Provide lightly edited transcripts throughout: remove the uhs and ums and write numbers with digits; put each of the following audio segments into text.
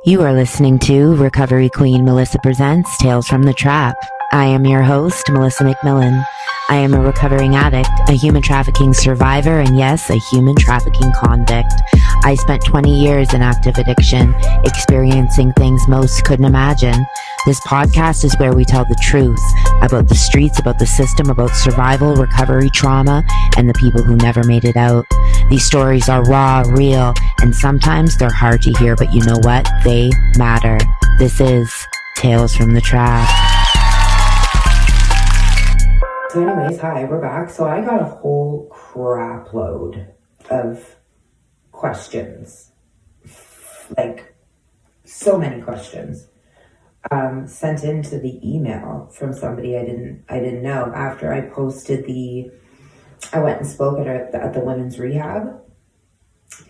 You are listening to Recovery Queen Melissa Presents Tales from the Trap. I am your host, Melissa McMillan. I am a recovering addict, a human trafficking survivor, and yes, a human trafficking convict. I spent 20 years in active addiction, experiencing things most couldn't imagine. This podcast is where we tell the truth about the streets, about the system, about survival, recovery, trauma, and the people who never made it out. These stories are raw, real, and sometimes they're hard to hear, but you know what? They matter. This is Tales from the Trap. So anyways, hi, we're back. So I got a whole crap load of questions. Like, so many questions. Sent into the email from somebody I didn't know after I posted I went and spoke at the women's rehab.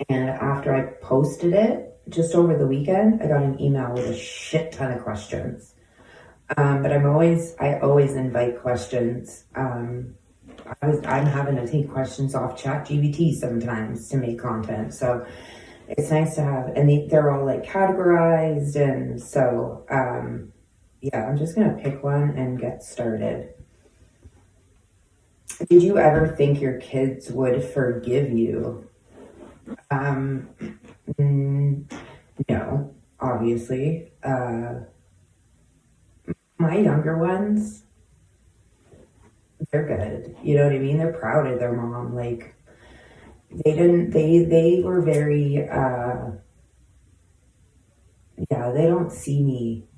And after I posted it, just over the weekend, I got an email with a shit ton of questions. But I always invite questions. I'm having to take questions off ChatGPT sometimes to make content. So it's nice to have, and they're all like categorized. And so, yeah, I'm just going to pick one and get started. Did you ever think your kids would forgive you? No, obviously. My younger ones, they're good. You know what I mean? They're proud of their mom. Like, they were very, they don't see me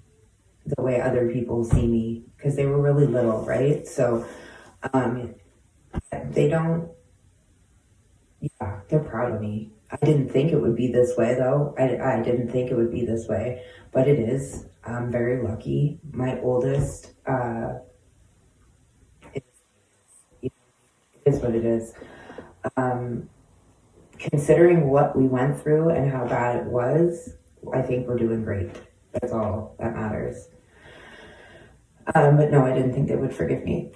the way other people see me because they were really little, right? So, they don't, they're proud of me. I didn't think it would be this way, though. I didn't think it would be this way, but it is. I'm very lucky. My oldest, it is what it is. Considering what we went through and how bad it was, I think we're doing great. That's all that matters. But no, I didn't think they would forgive me.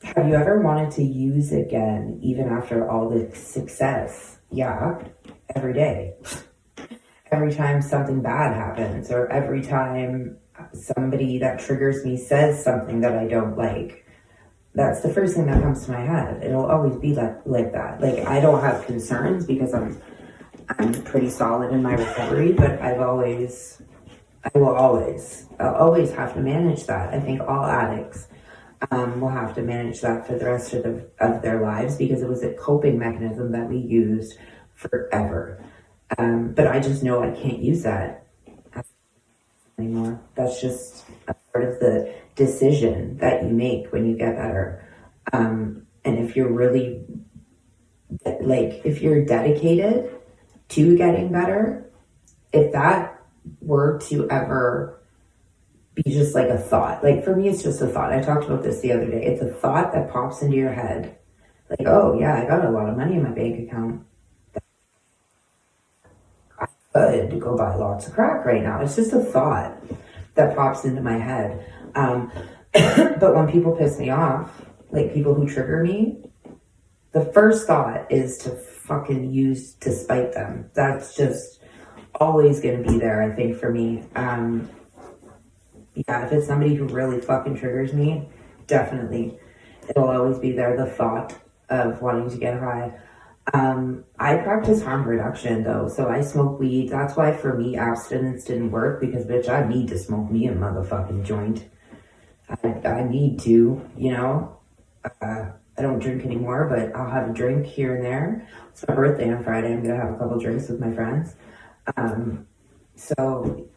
Have you ever wanted to use again, even after all the success? Yeah, every day. Every time something bad happens, or every time somebody that triggers me says something that I don't like, that's the first thing that comes to my head. It'll always be like that. Like, I don't have concerns because I'm pretty solid in my recovery, but I'll always have to manage that. I think all addicts will have to manage that for the rest of their lives because it was a coping mechanism that we used forever. But I just know I can't use that anymore. That's just a part of the decision that you make when you get better. And if you're really, if you're dedicated to getting better, if that were to ever be just like a thought, like for me, it's just a thought. I talked about this the other day. It's a thought that pops into your head. Like, oh yeah, I got a lot of money in my bank account. To go buy lots of crack right now. It's just a thought that pops into my head. But when people piss me off, like people who trigger me, the first thought is to fucking use to spite them. That's just always going to be there, I think, for me. If it's somebody who really fucking triggers me, definitely. It'll always be there, the thought of wanting to get high. I practice harm reduction though, so I smoke weed. That's why for me abstinence didn't work because bitch, I need to smoke me a motherfucking joint. I need to, you know. I don't drink anymore, but I'll have a drink here and there. It's my birthday on Friday. I'm gonna have a couple drinks with my friends. So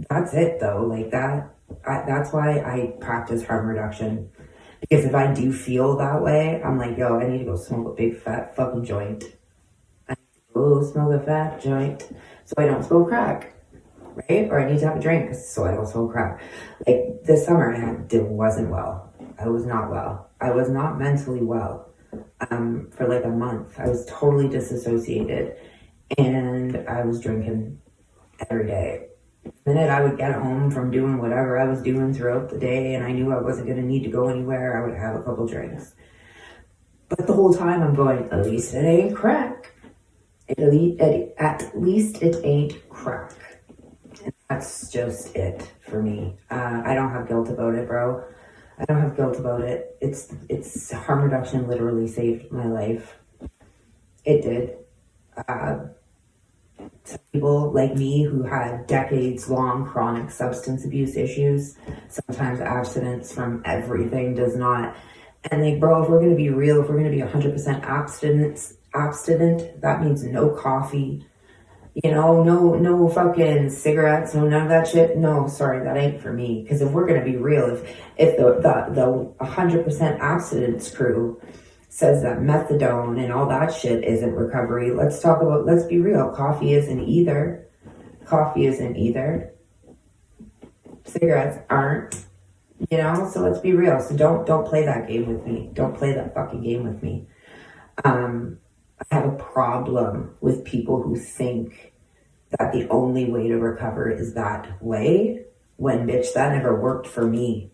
that's it though. Like that's why I practice harm reduction. Because if I do feel that way, I'm like, yo, I need to go smoke a big fat fucking joint. I need to go smoke a fat joint so I don't smoke crack, right? Or I need to have a drink so I don't smoke crack. Like this summer I wasn't well. I was not well. I was not mentally well for like a month. I was totally disassociated and I was drinking every day. The minute I would get home from doing whatever I was doing throughout the day and I knew I wasn't going to need to go anywhere, I would have a couple drinks. But the whole time I'm going, at least it ain't crack. At least it ain't crack. And that's just it for me. I don't have guilt about it, bro. I don't have guilt about it. It's harm reduction literally saved my life. It did. Some people like me who had decades long chronic substance abuse issues, sometimes abstinence from everything does not. And like, bro, if we're gonna be real, if we're gonna be 100% abstinent, that means no coffee, no fucking cigarettes, no none of that shit. No, sorry, that ain't for me. Because if we're gonna be real, if the 100% abstinence crew says that methadone and all that shit isn't recovery, let's be real. Coffee isn't either. Cigarettes aren't. So let's be real. So don't play that game with me. Don't play that fucking game with me. I have a problem with people who think that the only way to recover is that way, when bitch, that never worked for me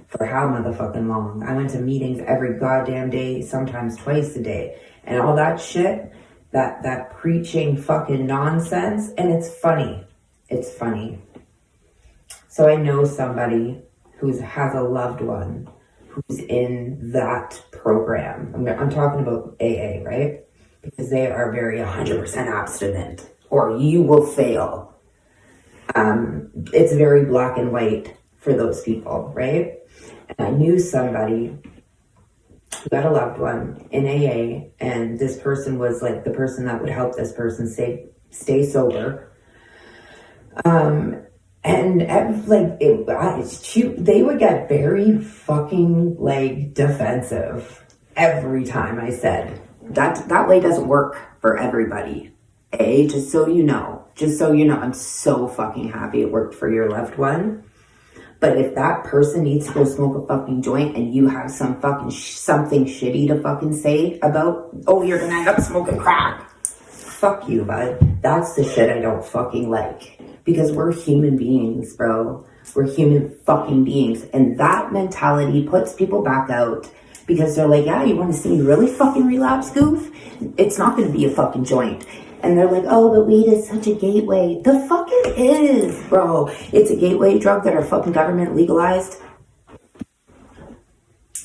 for how motherfucking long. I went to meetings every goddamn day, sometimes twice a day, and all that shit, that preaching fucking nonsense. And it's funny. So I know somebody who has a loved one who's in that program. I'm talking about AA, right? Because they are very 100% abstinent, or you will fail. It's very black and white for those people, right? And I knew somebody who had a loved one in AA, and this person was like the person that would help this person stay sober. They would get very fucking like defensive every time I said that way doesn't work for everybody. Just so you know, I'm so fucking happy it worked for your loved one. But if that person needs to go smoke a fucking joint and you have some fucking something shitty to fucking say about, oh, you're gonna end up smoking crack. Fuck you, bud. That's the shit I don't fucking like. Because we're human beings, bro. We're human fucking beings. And that mentality puts people back out. Because they're like, yeah, you want to see me really fucking relapse, goof? It's not going to be a fucking joint. And they're like, oh, but weed is such a gateway. The fuck it is, bro. It's a gateway drug that our fucking government legalized.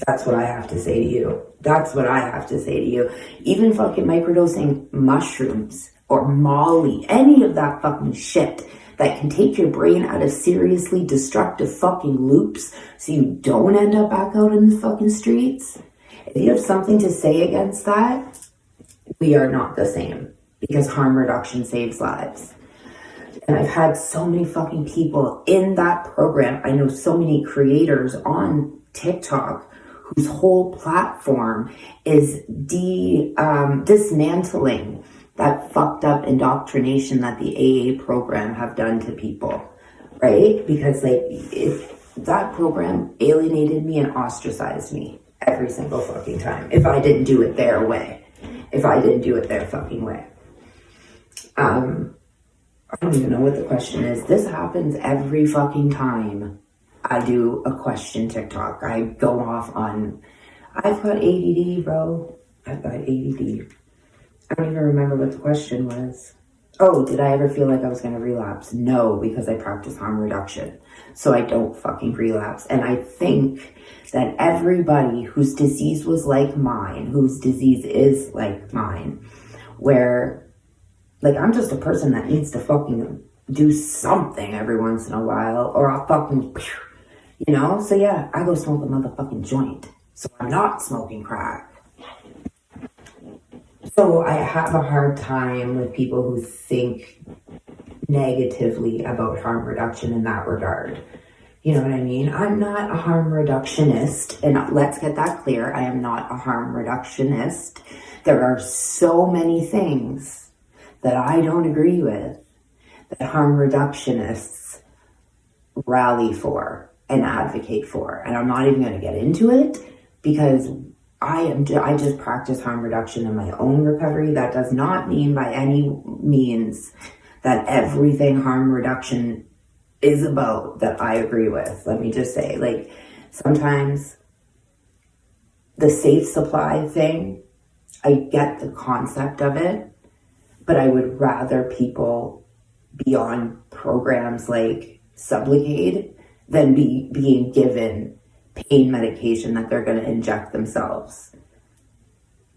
That's what I have to say to you. Even fucking microdosing mushrooms or Molly, any of that fucking shit that can take your brain out of seriously destructive fucking loops so you don't end up back out in the fucking streets. If you have something to say against that, we are not the same, because harm reduction saves lives. And I've had so many fucking people in that program. I know so many creators on TikTok whose whole platform is dismantling that fucked up indoctrination that the AA program have done to people, right? Because that program alienated me and ostracized me every single fucking time if I didn't do it their way. If I didn't do it their fucking way. I don't even know what the question is. This happens every fucking time I do a question TikTok. I go off on, I've got ADD, bro. I've got ADD. I don't even remember what the question was. Oh, did I ever feel like I was going to relapse? No, because I practice harm reduction. So I don't fucking relapse. And I think that everybody whose disease was like mine, whose disease is like mine, where, like, I'm just a person that needs to fucking do something every once in a while, or I'll fucking, So yeah, I go smoke a motherfucking joint. So I'm not smoking crack. So I have a hard time with people who think negatively about harm reduction in that regard. You know what I mean? I'm not a harm reductionist, and let's get that clear. I am not a harm reductionist. There are so many things that I don't agree with that harm reductionists rally for and advocate for. And I'm not even going to get into it because I just practice harm reduction in my own recovery. That does not mean by any means that everything harm reduction is about that I agree with. Let me just say, like, sometimes the safe supply thing, I get the concept of it, but I would rather people be on programs like Sublocade than being given pain medication that they're going to inject themselves.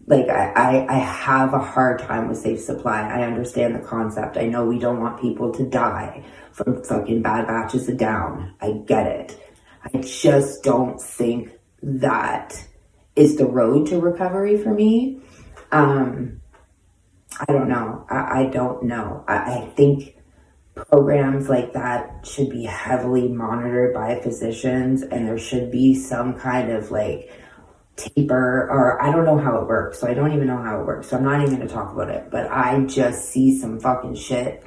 Like, I have a hard time with Safe Supply. I understand the concept. I know we don't want people to die from fucking bad batches of down. I get it. I just don't think that is the road to recovery for me. I don't know. I don't know. I think programs like that should be heavily monitored by physicians, and there should be some kind of like taper, or I don't know how it works, so I don't even know how it works, so I'm not even going to talk about it, but I just see some fucking shit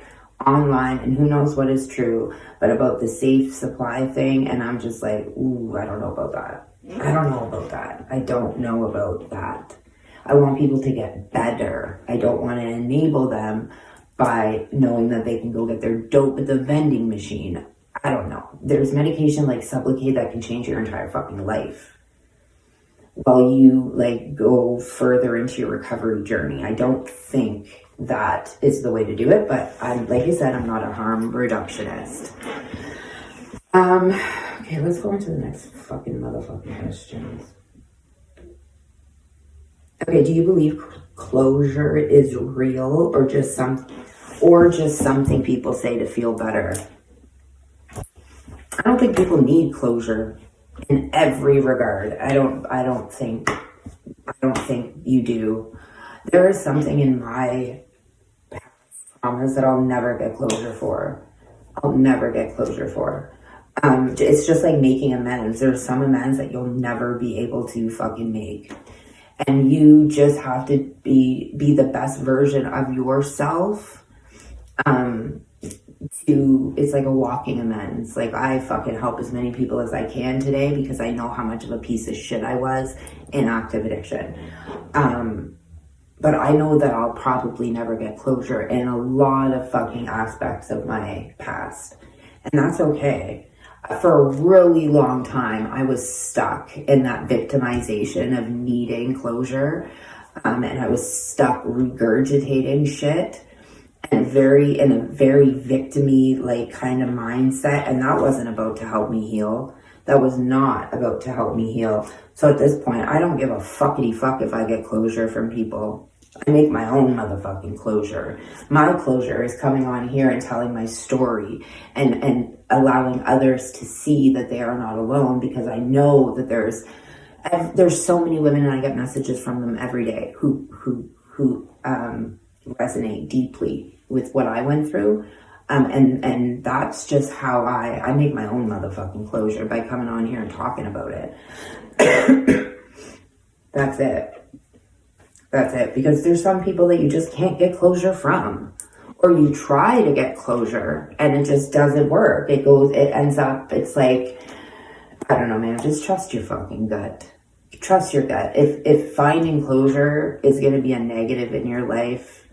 online, and who knows what is true, but about the Safe Supply thing, and I'm just like, ooh, I don't know about that. I don't know about that. I don't know about that. I want people to get better. I don't want to enable them by knowing that they can go get their dope at the vending machine. I don't know. There's medication like Sublocade that can change your entire fucking life while you like go further into your recovery journey. I don't think that is the way to do it, but I'm, like I said, I'm not a harm reductionist. Okay, let's go on to the next fucking motherfucking questions. Okay, do you believe closure is real or just something people say to feel better? I don't think people need closure in every regard. I don't think you do. There is something in my past traumas that I'll never get closure for. It's just like making amends. There's some amends that you'll never be able to fucking make. And you just have to be the best version of yourself. It's like a walking amends. Like, I fucking help as many people as I can today because I know how much of a piece of shit I was in active addiction. But I know that I'll probably never get closure in a lot of fucking aspects of my past. And that's okay. For a really long time, I was stuck in that victimization of needing closure. And I was stuck regurgitating shit and in a very victim-y like kind of mindset. And that wasn't about to help me heal. That was not about to help me heal. So at this point, I don't give a fuckity fuck if I get closure from people. I make my own motherfucking closure. My closure is coming on here and telling my story and allowing others to see that they are not alone, because I know that there's so many women, and I get messages from them every day who resonate deeply with what I went through. And that's just how I make my own motherfucking closure, by coming on here and talking about it. That's it. Because there's some people that you just can't get closure from, or you try to get closure and it just doesn't work. It's like, I don't know, man, just trust your fucking gut. Trust your gut. If finding closure is going to be a negative in your life,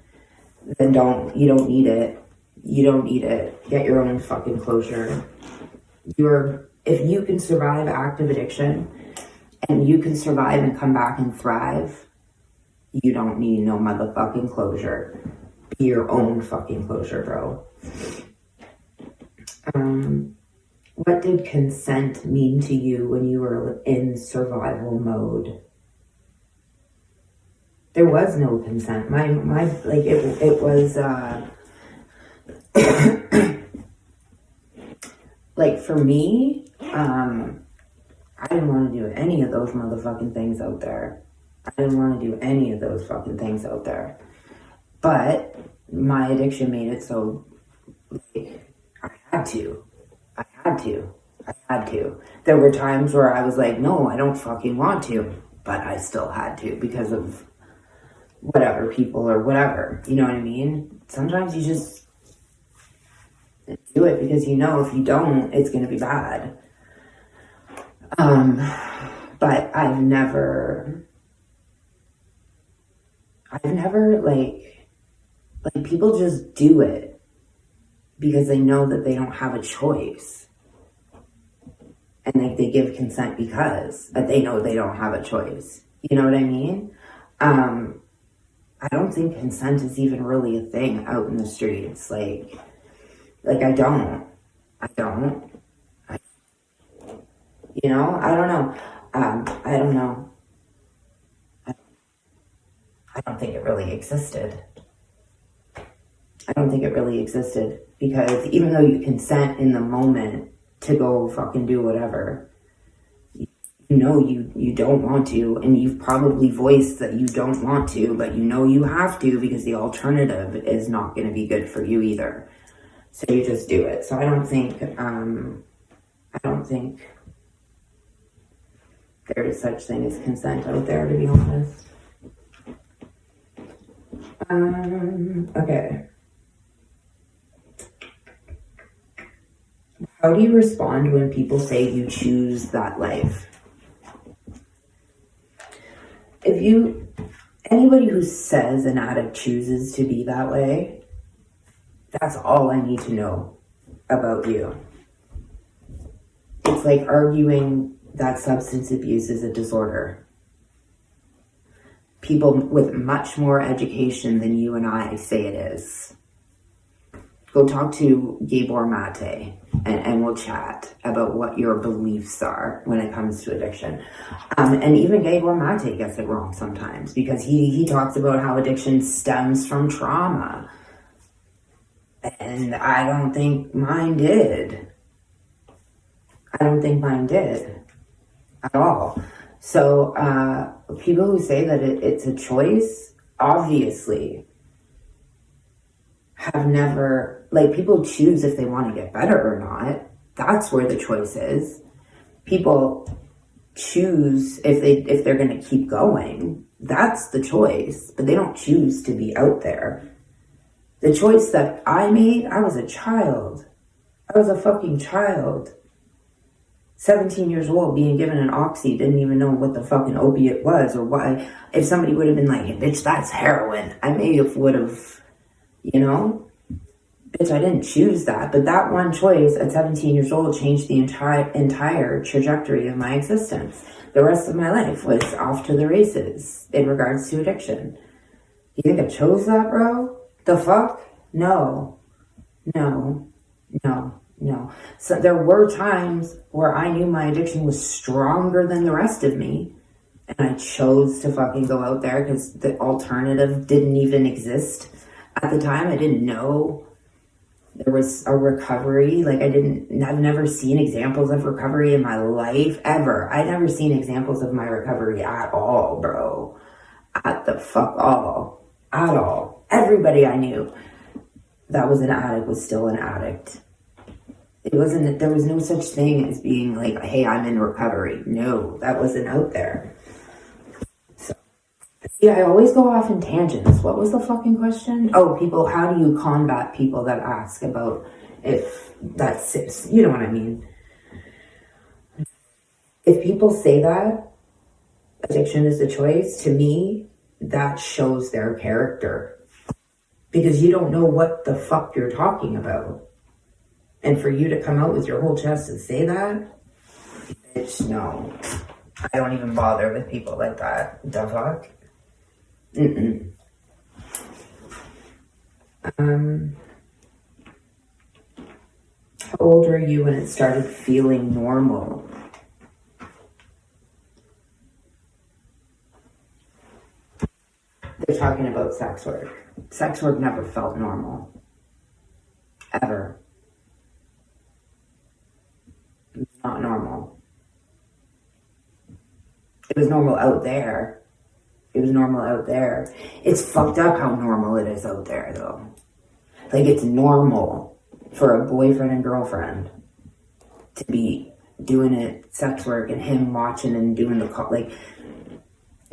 then you don't need it. You don't need it. Get your own fucking closure. If you can survive active addiction and you can survive and come back and thrive, you don't need no motherfucking closure. Be your own fucking closure, bro. What did consent mean to you when you were in survival mode? There was no consent. It was, like, for me, I didn't want to do any of those motherfucking things out there. But my addiction made it so, like, I had to. There were times where I was like, no, I don't fucking want to, but I still had to because of whatever, people or whatever. You know what I mean? Sometimes you just do it because you know if you don't, it's going to be bad. But I've never like people just do it because they know that they don't have a choice. And like they give consent because but they know they don't have a choice. You know what I mean? I don't think consent is even really a thing out in the streets. I don't. I don't. You know, I don't know. I don't know. I don't think it really existed. I don't think it really existed because even though you consent in the moment to go fucking do whatever, you know you don't want to, and you've probably voiced that you don't want to, but you know you have to because the alternative is not going to be good for you either. So you just do it. So I don't think there is such thing as consent out there, to be honest. Okay. How do you respond when people say you choose that life? Anybody who says an addict chooses to be that way, that's all I need to know about you. It's like arguing that substance abuse is a disorder. People with much more education than you and I say it is. Go talk to Gabor Mate and we'll chat about what your beliefs are when it comes to addiction. And even Gabor Mate gets it wrong sometimes because he talks about how addiction stems from trauma. And I don't think mine did. I don't think mine did at all. So people who say that it's a choice, obviously, have never, like, people choose if they want to get better or not. That's where the choice is. People choose if they're going to keep going. That's the choice, but they don't choose to be out there. The choice that I made, I was a child. I was a fucking child. 17 years old, being given an oxy, didn't even know what the fucking opiate was or why. If somebody would have been like, bitch, that's heroin, I may have would have, you know? Bitch, I didn't choose that. But that one choice at 17 years old changed the entire trajectory of my existence. The rest of my life was off to the races in regards to addiction. You think I chose that, bro? The fuck? No. So there were times where I knew my addiction was stronger than the rest of me. And I chose to fucking go out there because the alternative didn't even exist. At the time, I didn't know there was a recovery. Like, I've never seen examples of recovery in my life, ever. I've never seen examples of my recovery at all, bro. At the fuck all. At all. Everybody I knew that was an addict was still an addict. There was no such thing as being like, hey, I'm in recovery. No, that wasn't out there. So, yeah, I always go off in tangents. What was the fucking question? Oh, how do you combat people that ask about if that's, you know what I mean? If people say that addiction is a choice, to me, that shows their character. Because you don't know what the fuck you're talking about. And for you to come out with your whole chest and say that, bitch, no. I don't even bother with people like that. The fuck? How old were you when it started feeling normal? They're talking about sex work. Sex work never felt normal. Ever. It's not normal. It was normal out there. It's fucked up how normal it is out there, though. Like, it's normal for a boyfriend and girlfriend to be doing it, sex work, and him watching and doing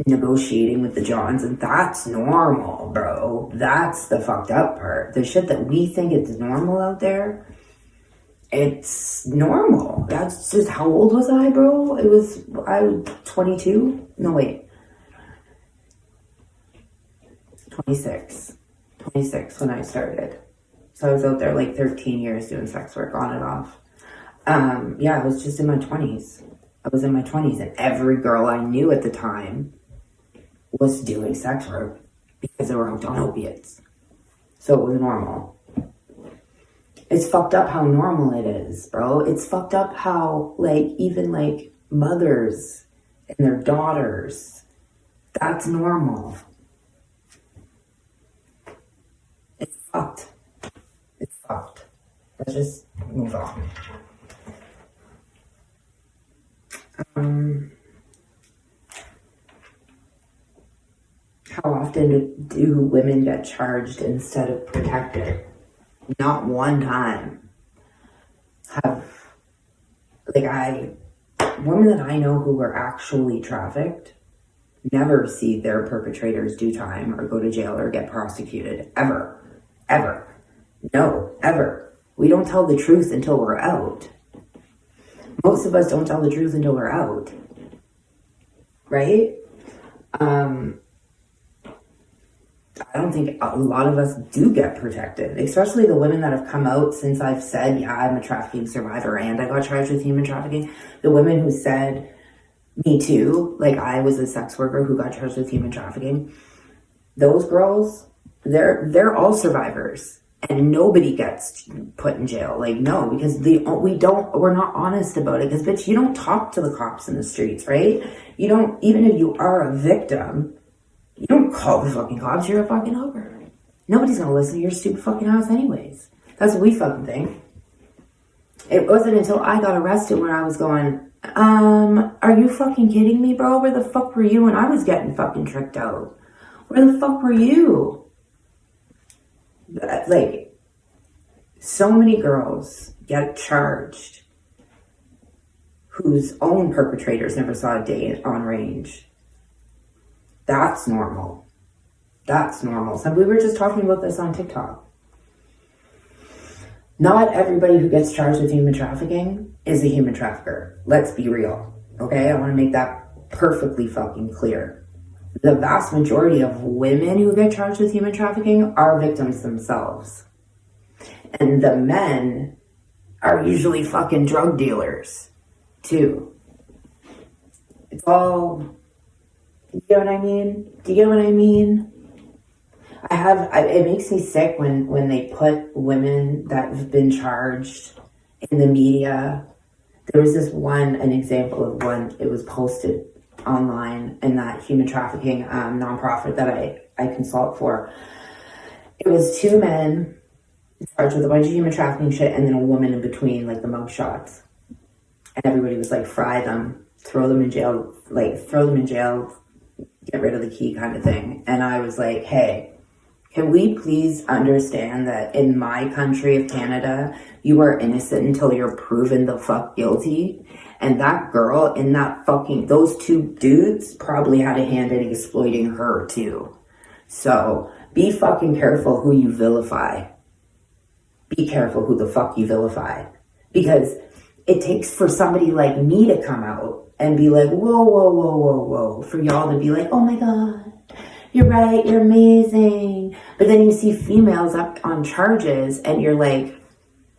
negotiating with the Johns, and that's normal, bro. That's the fucked up part. The shit that we think is normal out there, it's normal. That's just, how old was I, bro? I was 22? No, wait. 26 when I started. So I was out there like 13 years doing sex work on and off. I was just in my 20s. I was in my 20s, and every girl I knew at the time was doing sex work because they were hooked on opiates. So it was normal. It's fucked up how normal it is, bro. It's fucked up how, like, even, like, mothers and their daughters, that's normal. It's fucked. It's fucked. Let's just move on. How often do women get charged instead of protected? Not one time. Women that I know who were actually trafficked never see their perpetrators do time or go to jail or get prosecuted. Ever. Ever. No, ever. We don't tell the truth until we're out. Most of us don't tell the truth until we're out. Right? I don't think a lot of us do get protected, especially the women that have come out since I've said, yeah, I'm a trafficking survivor and I got charged with human trafficking. The women who said, me too, like I was a sex worker who got charged with human trafficking. Those girls, they're all survivors and nobody gets put in jail. Like, no, because we're not honest about it. Because, bitch, you don't talk to the cops in the streets, right? You don't, even if you are a victim, you don't call the fucking cops, you're a fucking hooker. Nobody's gonna listen to your stupid fucking ass anyways. That's what we fucking think. It wasn't until I got arrested where I was going, are you fucking kidding me, bro? Where the fuck were you when I was getting fucking tricked out? Where the fuck were you? Like, so many girls get charged whose own perpetrators never saw a day on range. That's normal. That's normal. So we were just talking about this on TikTok. Not everybody who gets charged with human trafficking is a human trafficker. Let's be real. Okay? I want to make that perfectly fucking clear. The vast majority of women who get charged with human trafficking are victims themselves. And the men are usually fucking drug dealers, too. It's all... You get what I mean? Do you get what I mean? It makes me sick when they put women that have been charged in the media. There was an example of one, it was posted online in that human trafficking nonprofit that I consult for. It was two men charged with a bunch of human trafficking shit and then a woman in between, like the mug shots. And everybody was like, fry them, throw them in jail, get rid of the key kind of thing. And I was like, hey, can we please understand that in my country of Canada, you are innocent until you're proven the fuck guilty? And that girl in that those two dudes probably had a hand in exploiting her too. So be fucking careful who you vilify. Be careful who the fuck you vilify. Because it takes for somebody like me to come out and be like, whoa, whoa, whoa, whoa, whoa. For y'all to be like, oh my God, you're right, you're amazing. But then you see females up on charges and you're like,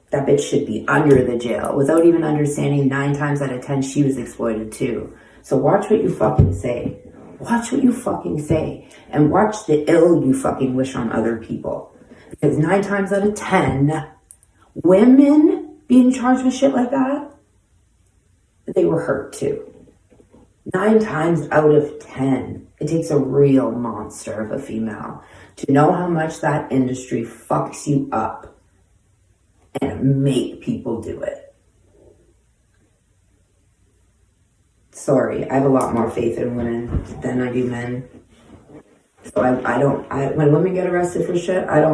that bitch should be under the jail without even understanding 9 times out of 10 she was exploited too. So watch what you fucking say. Watch what you fucking say. And watch the ill you fucking wish on other people. Because 9 times out of 10, women being charged with shit like that, they were hurt too. 9 times out of 10, it takes a real monster of a female to know how much that industry fucks you up and make people do it. Sorry, I have a lot more faith in women than I do men. So when women get arrested for shit, I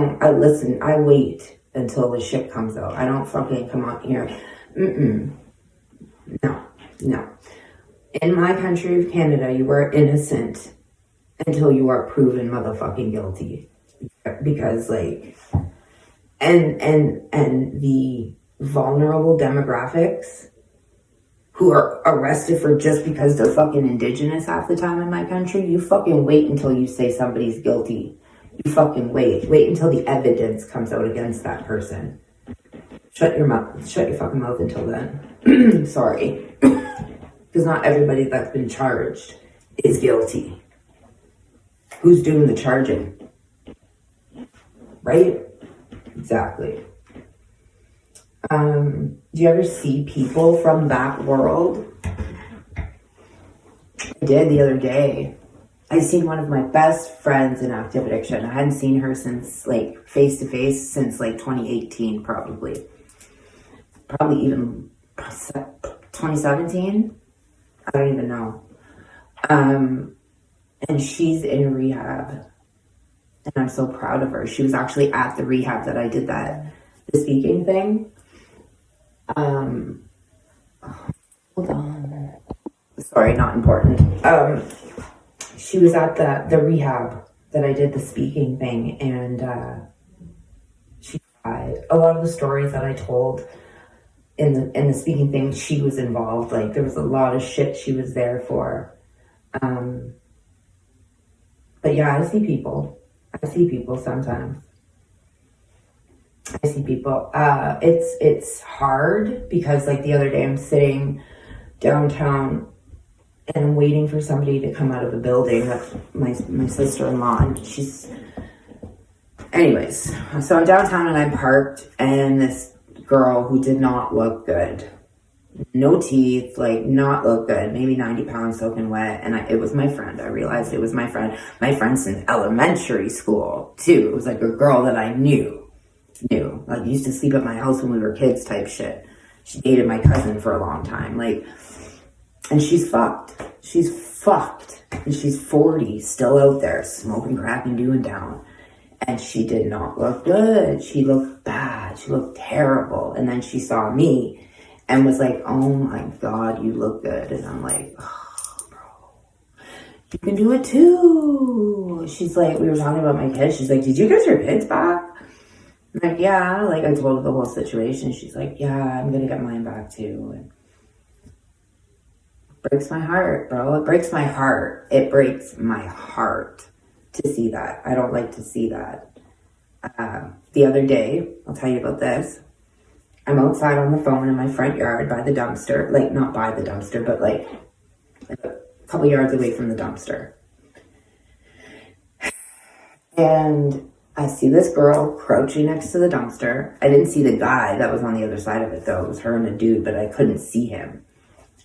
wait until the shit comes out. I don't fucking come out here. No. In my country of Canada, you are innocent until you are proven motherfucking guilty. Because and the vulnerable demographics who are arrested for just because they're fucking indigenous half the time in my country, you fucking wait until you say somebody's guilty. You fucking wait. Wait until the evidence comes out against that person. Shut your fucking mouth until then. Sorry. Because not everybody that's been charged is guilty. Who's doing the charging? right? Exactly. Do you ever see people from that world? I did the other day. I seen one of my best friends in active addiction. I hadn't seen her since like face to face since like 2018, probably even 2017. I don't even know. And she's in rehab, and I'm so proud of her. She was actually at the rehab that I did the speaking thing. Hold on. Sorry, not important. She was at the rehab that I did the speaking thing, and she cried. A lot of the stories that I told in the speaking thing, she was involved. Like, there was a lot of shit she was there for. But yeah, I see people. I see people sometimes. I see people. It's hard because, like, the other day I'm sitting downtown and I'm waiting for somebody to come out of a building. That's my sister-in-law, and she's... Anyways, so I'm downtown and I'm parked, and this girl who did not look good, no teeth, like, not look good, maybe 90 pounds soaking wet, and it was my friend. I realized it was my friend since elementary school too. It was like a girl that I knew, like, used to sleep at my house when we were kids type shit. She dated my cousin for a long time, like, and she's fucked, and she's 40, still out there smoking crack and doing down. And she did not look good. She looked bad. She looked terrible. And then she saw me and was like, oh my God, you look good. And I'm like, oh, bro, you can do it too. She's like, we were talking about my kids. She's like, did you get your kids back? I'm like, yeah. Like, I told her the whole situation. She's like, yeah, I'm going to get mine back too. And it breaks my heart, bro. It breaks my heart. It breaks my heart to see that. I don't like to see that. The other day, I'll tell you about this. I'm outside on the phone in my front yard by the dumpster. Like, not by the dumpster, but like a couple yards away from the dumpster. And I see this girl crouching next to the dumpster. I didn't see the guy that was on the other side of it, though. It was her and a dude, but I couldn't see him.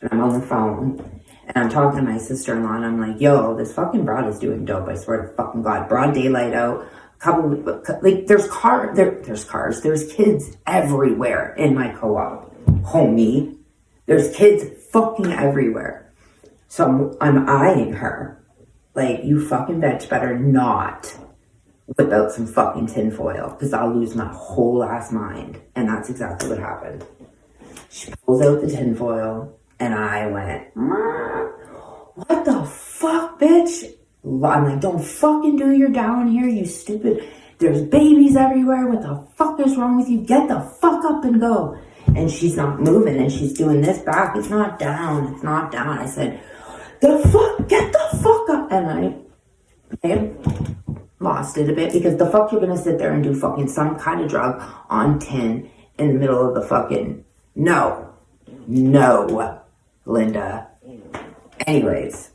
And I'm on the phone. And I'm talking to my sister-in-law, and I'm like, yo, this fucking broad is doing dope. I swear to fucking God. Broad daylight out. There's cars. There's kids everywhere in my co-op. Homie. There's kids fucking everywhere. So I'm eyeing her. Like, you fucking bitch better not whip out some fucking tinfoil, because I'll lose my whole ass mind. And that's exactly what happened. She pulls out the tinfoil. And I went, what the fuck, bitch? I'm like, don't fucking do your down here, you stupid. There's babies everywhere. What the fuck is wrong with you? Get the fuck up and go. And she's not moving, and she's doing this back. It's not down. It's not down. I said, get the fuck up. And I lost it a bit, because the fuck you're going to sit there and do fucking some kind of drug on tin in the middle of the fucking... No, Linda. Anyways,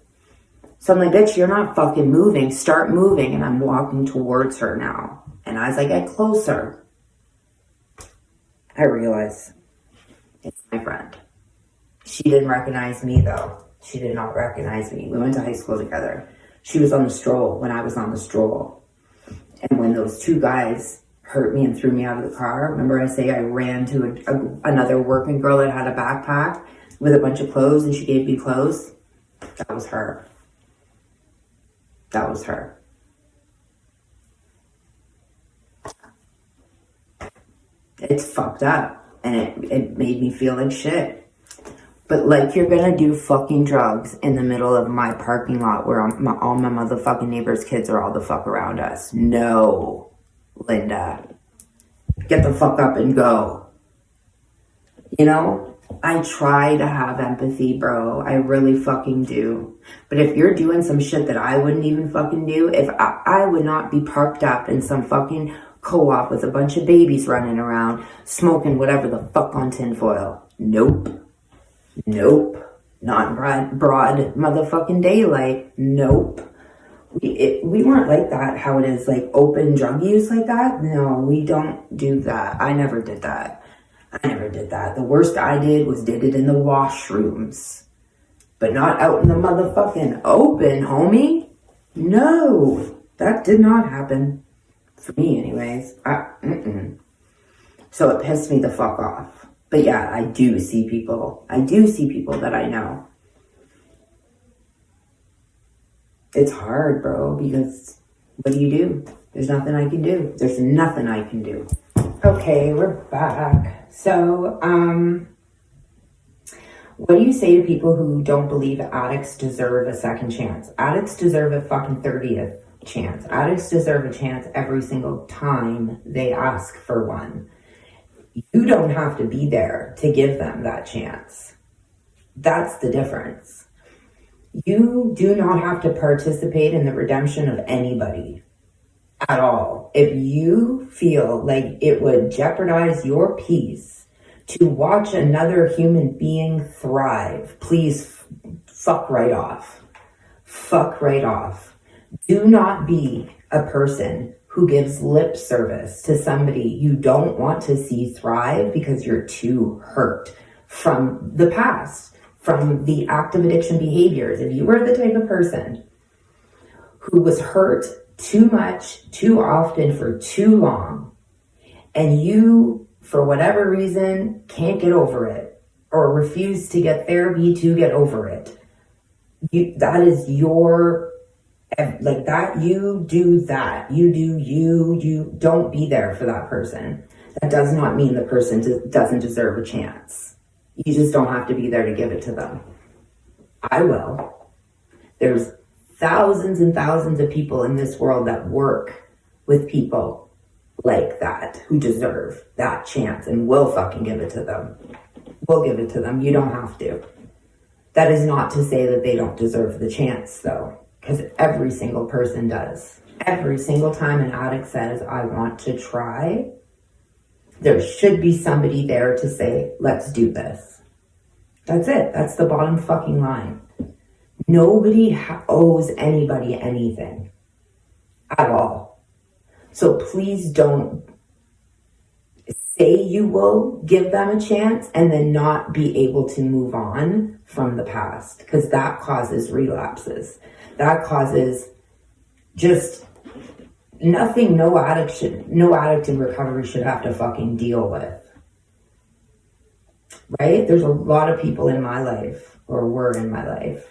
so I'm like, bitch, you're not fucking moving. Start moving. And I'm walking towards her now. And as I get closer, I realize it's my friend. She didn't recognize me, though. She did not recognize me. We went to high school together. She was on the stroll when I was on the stroll. And when those two guys hurt me and threw me out of the car, remember I say I ran to another working girl that had a backpack with a bunch of clothes, and she gave me clothes? That was her. That was her. It's fucked up, and it made me feel like shit. But like, you're gonna do fucking drugs in the middle of my parking lot where all my motherfucking neighbors' kids are all the fuck around us? No, Linda. Get the fuck up and go. You know? I try to have empathy, bro. I really fucking do. But if you're doing some shit that I wouldn't even fucking do, if I would not be parked up in some fucking co-op with a bunch of babies running around, smoking whatever the fuck on tinfoil. Nope. Not broad motherfucking daylight. Nope. We weren't like that, how it is, like open drug use like that. No, we don't do that. I never did that. The worst I did was did it in the washrooms, but not out in the motherfucking open, homie. No, that did not happen. For me, anyways. So it pissed me the fuck off. But yeah, I do see people that I know. It's hard, bro, because what do? There's nothing I can do. Okay, we're back. So, what do you say to people who don't believe addicts deserve a second chance? Addicts deserve a fucking 30th chance. Addicts deserve a chance every single time they ask for one. You don't have to be there to give them that chance. That's the difference. You do not have to participate in the redemption of anybody at all. If you feel like it would jeopardize your peace to watch another human being thrive, please fuck right off. Fuck right off. Do not be a person who gives lip service to somebody you don't want to see thrive because you're too hurt from the past, from the active addiction behaviors. If you were the type of person who was hurt too much, too often, for too long, and you, for whatever reason, can't get over it or refuse to get therapy to get over it, that is your, like that, you do that. You don't be there for that person. That does not mean the person doesn't deserve a chance. You just don't have to be there to give it to them. I will. There's thousands and thousands of people in this world that work with people like that who deserve that chance, and we'll fucking give it to them. We'll give it to them. You don't have to. That is not to say that they don't deserve the chance, though, because every single person does. Every single time an addict says, I want to try, there should be somebody there to say, let's do this. That's it. That's the bottom fucking line. Nobody owes anybody anything at all. So please don't say you will give them a chance and then not be able to move on from the past, because that causes relapses. That causes just nothing no addict in recovery should have to fucking deal with. Right? There's a lot of people in my life, or were in my life,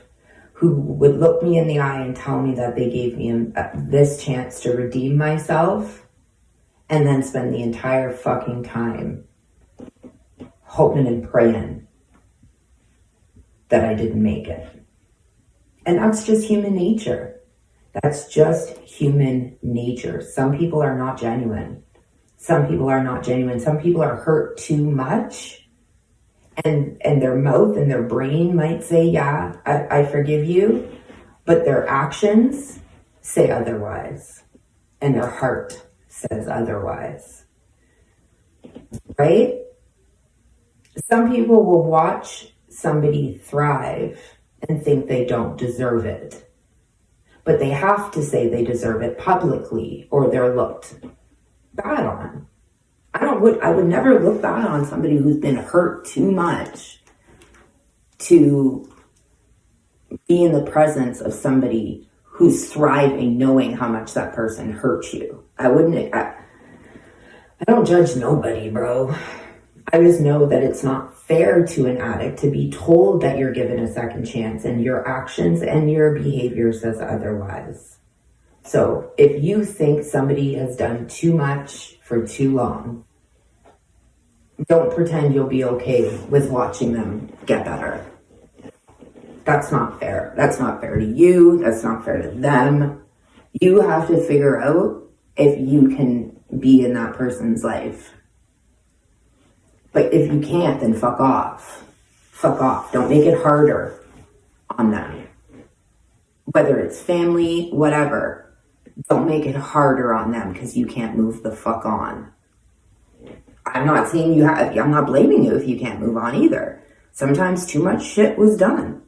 who would look me in the eye and tell me that they gave me this chance to redeem myself, and then spend the entire fucking time hoping and praying that I didn't make it. And that's just human nature. That's just human nature. Some people are not genuine. Some people are hurt too much. And their mouth and their brain might say, yeah, I forgive you. But their actions say otherwise. And their heart says otherwise. Right? Some people will watch somebody thrive and think they don't deserve it. But they have to say they deserve it publicly, or they're looked bad on. I would never look bad on somebody who's been hurt too much to be in the presence of somebody who's thriving, knowing how much that person hurt you. I don't judge nobody, bro. I just know that it's not fair to an addict to be told that you're given a second chance and your actions and your behavior says otherwise. So if you think somebody has done too much for too long, don't pretend you'll be okay with watching them get better. That's not fair. That's not fair to you. That's not fair to them. You have to figure out if you can be in that person's life. But if you can't, then fuck off. Fuck off. Don't make it harder on them. Whether it's family, whatever. Don't make it harder on them because you can't move the fuck on. I'm not saying I'm not blaming you if you can't move on either. Sometimes too much shit was done.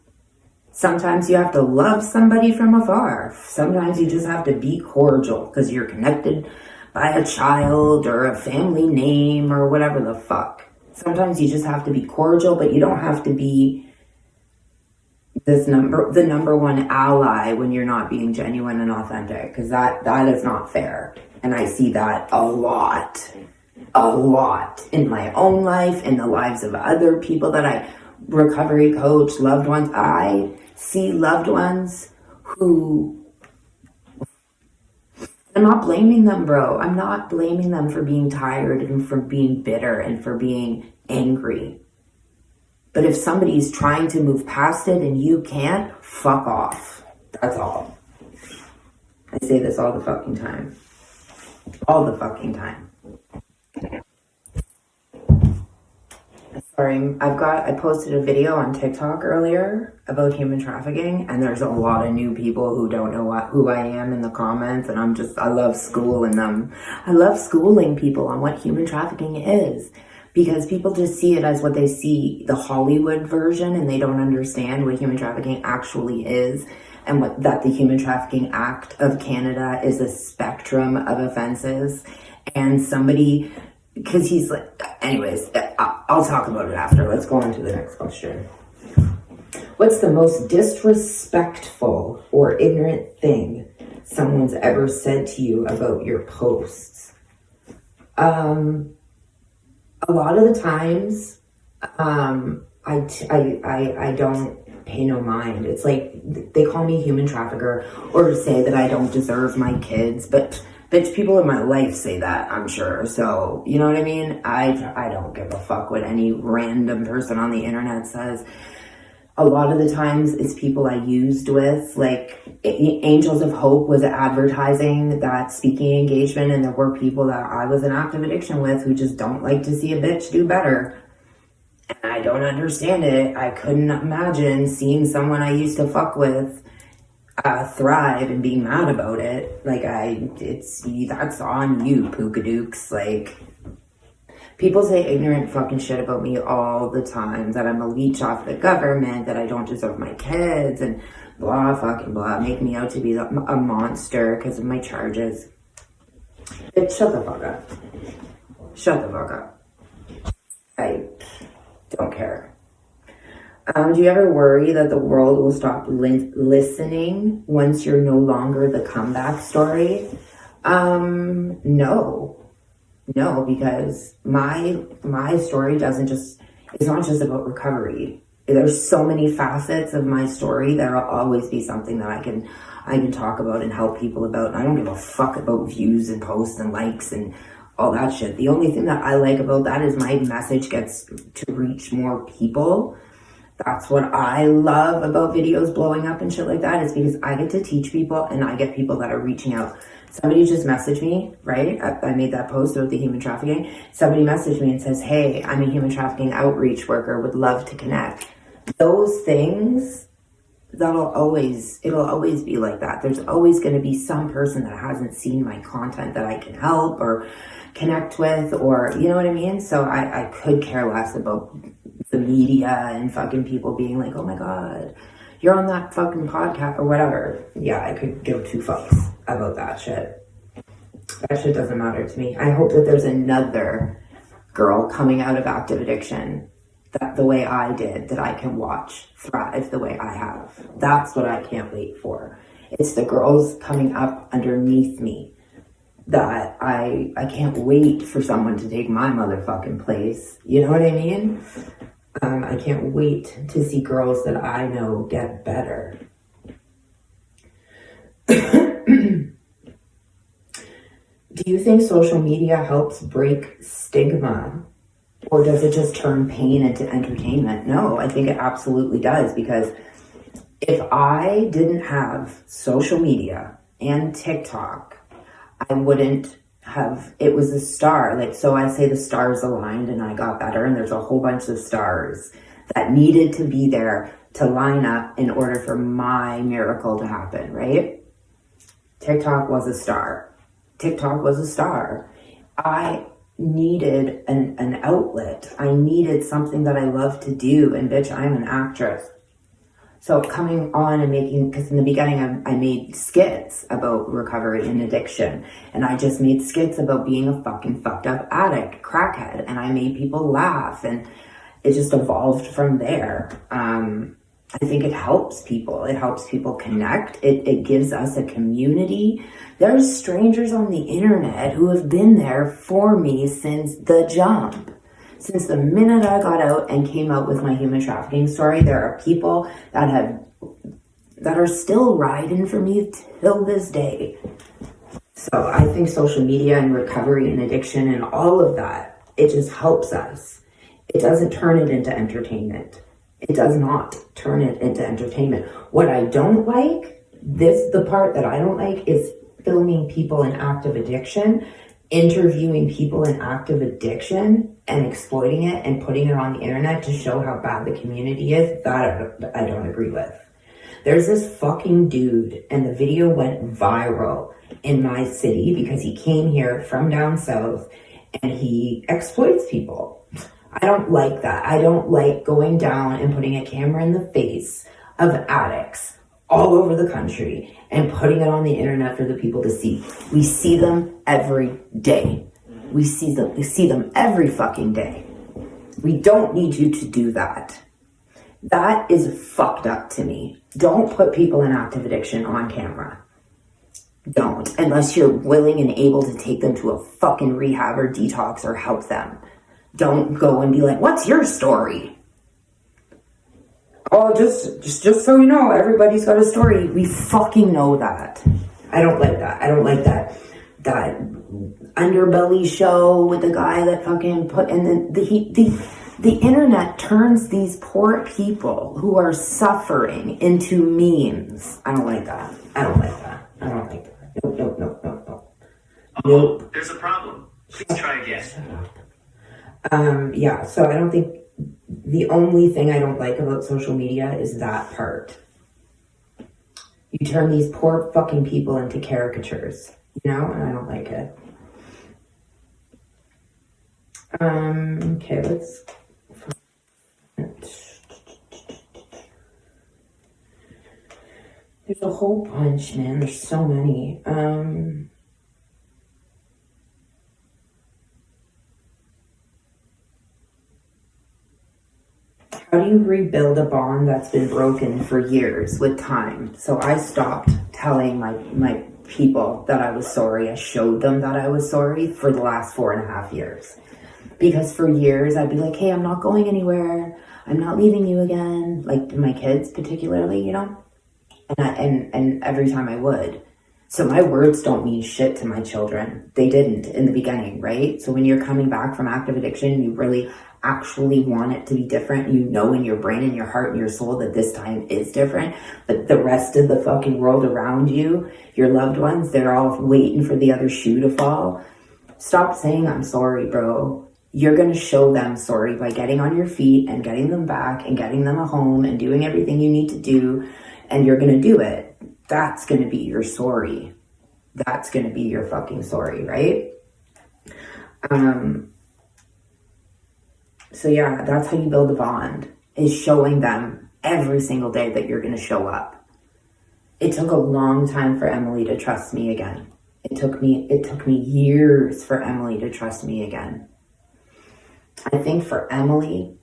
Sometimes you have to love somebody from afar. Sometimes you just have to be cordial because you're connected by a child or a family name or whatever the fuck. Sometimes you just have to be cordial, but you don't have to be the number one ally when you're not being genuine and authentic, because that is not fair. And I see that a lot in my own life, in the lives of other people that I recovery coach, loved ones. I see loved ones who, I'm not blaming them, bro. I'm not blaming them for being tired and for being bitter and for being angry. But if somebody's trying to move past it and you can't, fuck off. That's all. I say this all the fucking time. All the fucking time. Sorry, I posted a video on TikTok earlier about human trafficking, and there's a lot of new people who don't know who I am in the comments, and I love schooling them. I love schooling people on what human trafficking is, because people just see it as what they see, the Hollywood version, and they don't understand what human trafficking actually is, and that the Human Trafficking Act of Canada is a spectrum of offenses, and somebody... Because he's like, anyways, I'll talk about it after. Let's go on to the next question. What's the most disrespectful or ignorant thing someone's ever said to you about your posts? A lot of the times, I don't pay no mind. It's like they call me human trafficker or say that I don't deserve my kids, but bitch, people in my life say that, I'm sure. So, you know what I mean? I don't give a fuck what any random person on the internet says. A lot of the times it's people I used with, like Angels of Hope was advertising that speaking engagement, and there were people that I was in active addiction with who just don't like to see a bitch do better. And I don't understand it. I couldn't imagine seeing someone I used to fuck with thrive and being mad about it. Like, that's on you, Pookadooks. Like, people say ignorant fucking shit about me all the time, that I'm a leech off the government, that I don't deserve my kids, and blah fucking blah, make me out to be a monster because of my charges. Shut the fuck up. Shut the fuck up. I don't care. Do you ever worry that the world will stop listening once you're no longer the comeback story? No, because my story it's not just about recovery. There's so many facets of my story. There'll always be something that I can talk about and help people about. And I don't give a fuck about views and posts and likes and all that shit. The only thing that I like about that is my message gets to reach more people. That's what I love about videos blowing up and shit like that, is because I get to teach people and I get people that are reaching out. Somebody just messaged me, right? I made that post about the human trafficking. Somebody messaged me and says, hey, I'm a human trafficking outreach worker, would love to connect. Those things, it'll always be like that. There's always going to be some person that hasn't seen my content that I can help or connect with, or, you know what I mean? So I could care less about the media and fucking people being like, oh my God, you're on that fucking podcast or whatever. Yeah, I could give two fucks about that shit. That shit doesn't matter to me. I hope that there's another girl coming out of active addiction that the way I did, that I can watch thrive the way I have. That's what I can't wait for. It's the girls coming up underneath me that I can't wait for someone to take my motherfucking place. You know what I mean? I can't wait to see girls that I know get better. Do you think social media helps break stigma? Or does it just turn pain into entertainment? No, I think it absolutely does, because if I didn't have social media and TikTok, I wouldn't have, it was a star. Like, so I say the stars aligned and I got better, and there's a whole bunch of stars that needed to be there to line up in order for my miracle to happen, right? TikTok was a star. TikTok was a star. I needed an outlet. I needed something that I love to do, and bitch, I'm an actress. So coming on and making, because in the beginning I made skits about recovery and addiction, and I just made skits about being a fucking fucked up addict, crackhead, and I made people laugh, and it just evolved from there. I think it helps people. It helps people connect. It gives us a community. There's strangers on the internet who have been there for me since the jump. Since the minute I got out and came out with my human trafficking story, there are people that are still riding for me till this day. So I think social media and recovery and addiction and all of that, it just helps us. It doesn't turn it into entertainment. It does not turn it into entertainment. What I don't like, the part that I don't like is filming people in active addiction, interviewing people in active addiction and exploiting it and putting it on the internet to show how bad the community is. That I don't agree with. There's this fucking dude, and the video went viral in my city because he came here from down south and he exploits people. I don't like that. I don't like going down and putting a camera in the face of addicts all over the country and putting it on the internet for the people to see. We see them every day. We see them every fucking day. We don't need you to do that. That is fucked up to me. Don't put people in active addiction on camera. Don't, unless you're willing and able to take them to a fucking rehab or detox or help them. Don't go and be like, what's your story? Oh, just so you know, everybody's got a story. We fucking know that. I don't like that. I don't like that underbelly show with the guy that fucking put, and then the internet turns these poor people who are suffering into memes. I don't like that. I don't like that. I don't like that. Nope. Oh, there's a problem. Please try again. Yeah, so I don't think, the only thing I don't like about social media is that part. You turn these poor fucking people into caricatures, you know, and I don't like it. Okay, let's... There's a whole bunch, man. There's so many. How do you rebuild a bond that's been broken for years with time? So I stopped telling my people that I was sorry. I showed them that I was sorry for the last 4.5 years. Because for years I'd be like, hey, I'm not going anywhere. I'm not leaving you again. Like my kids particularly, you know? And every time I would. So my words don't mean shit to my children. They didn't in the beginning, right? So when you're coming back from active addiction, you really actually want it to be different. You know in your brain and your heart and your soul that this time is different. But the rest of the fucking world around you, your loved ones, they're all waiting for the other shoe to fall. Stop saying I'm sorry, bro. You're going to show them sorry by getting on your feet and getting them back and getting them a home and doing everything you need to do. And you're going to do it. That's going to be your sorry. That's going to be your fucking sorry, right? So yeah, that's how you build a bond, is showing them every single day that you're going to show up. It took a long time for Emily to trust me again. It took me years for Emily to trust me again. I think for Emily,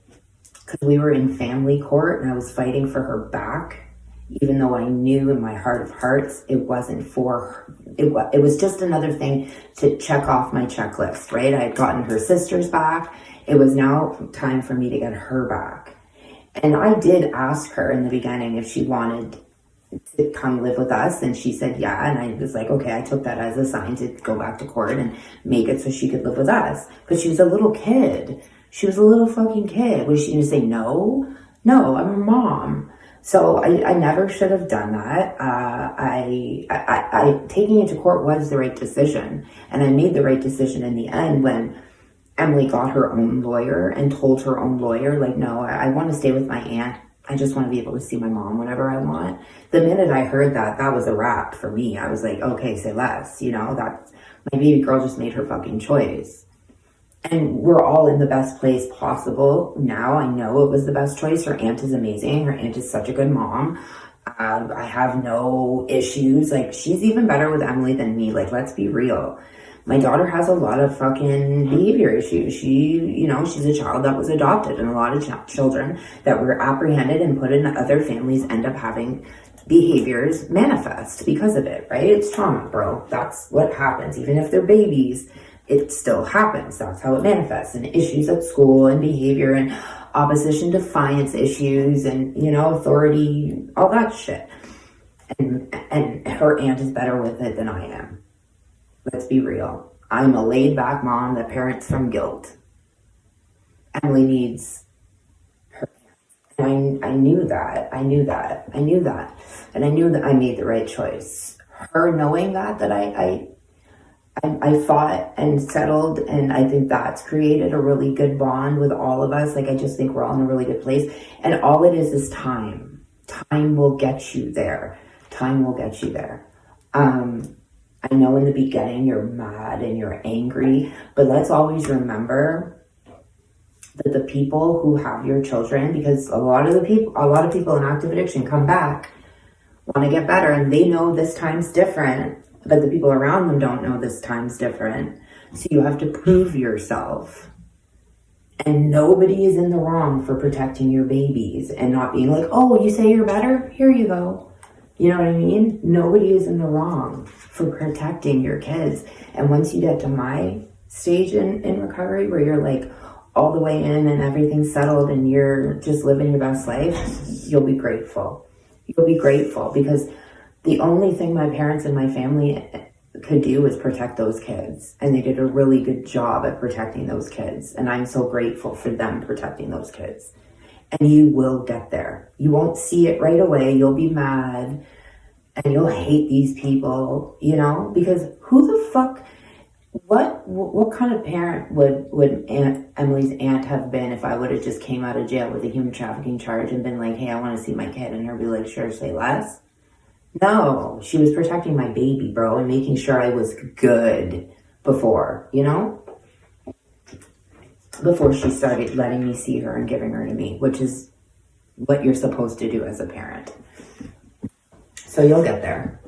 because we were in family court and I was fighting for her back, even though I knew in my heart of hearts it wasn't for her. It was just another thing to check off my checklist, right? I had gotten her sisters back. It was now time for me to get her back. And I did ask her in the beginning if she wanted to come live with us, and she said yeah, and I was like, okay, I took that as a sign to go back to court and make it so she could live with us. But she was a little kid. She was a little fucking kid. Was she gonna say no? No, I'm her mom. So I never should have done that. I taking it to court was the right decision, and I made the right decision in the end when Emily got her own lawyer and told her own lawyer, like, no, I want to stay with my aunt. I just want to be able to see my mom whenever I want. The minute I heard that, that was a wrap for me. I was like, okay, say less. You know, that's, my baby girl just made her fucking choice. And we're all in the best place possible. Now I know it was the best choice. Her aunt is amazing. Her aunt is such a good mom. I have no issues. Like, she's even better with Emily than me. Like, let's be real. My daughter has a lot of fucking behavior issues. She's a child that was adopted, and a lot of children that were apprehended and put in other families end up having behaviors manifest because of it, right? It's trauma, bro. That's what happens. Even if they're babies, it still happens. That's how it manifests. And issues at school and behavior and opposition defiance issues and, authority, all that shit. And her aunt is better with it than I am. Let's be real. I'm a laid back mom that parents from guilt. Emily needs her parents. I knew that. And I knew that I made the right choice. Her knowing that I fought and settled, and I think that's created a really good bond with all of us. Like, I just think we're all in a really good place. And all it is time. Time will get you there. I know in the beginning you're mad and you're angry, but let's always remember that the people who have your children, because a lot of people in active addiction come back, want to get better, and they know this time's different, but the people around them don't know this time's different. So you have to prove yourself. And nobody is in the wrong for protecting your babies and not being like, oh, you say you're better? Here you go. You know what I mean? Nobody is in the wrong for protecting your kids. And once you get to my stage in recovery, where you're like all the way in and everything's settled and you're just living your best life, you'll be grateful. You'll be grateful, because the only thing my parents and my family could do was protect those kids. And they did a really good job at protecting those kids. And I'm so grateful for them protecting those kids. And you will get there. You won't see it right away. You'll be mad and you'll hate these people, because who the fuck, what kind of parent would Emily's aunt have been if I would have just came out of jail with a human trafficking charge and been like, hey, I want to see my kid, and her be like, sure, say less? No, she was protecting my baby, bro, and making sure I was good before, before she started letting me see her and giving her to me, which is what you're supposed to do as a parent. So you'll get there.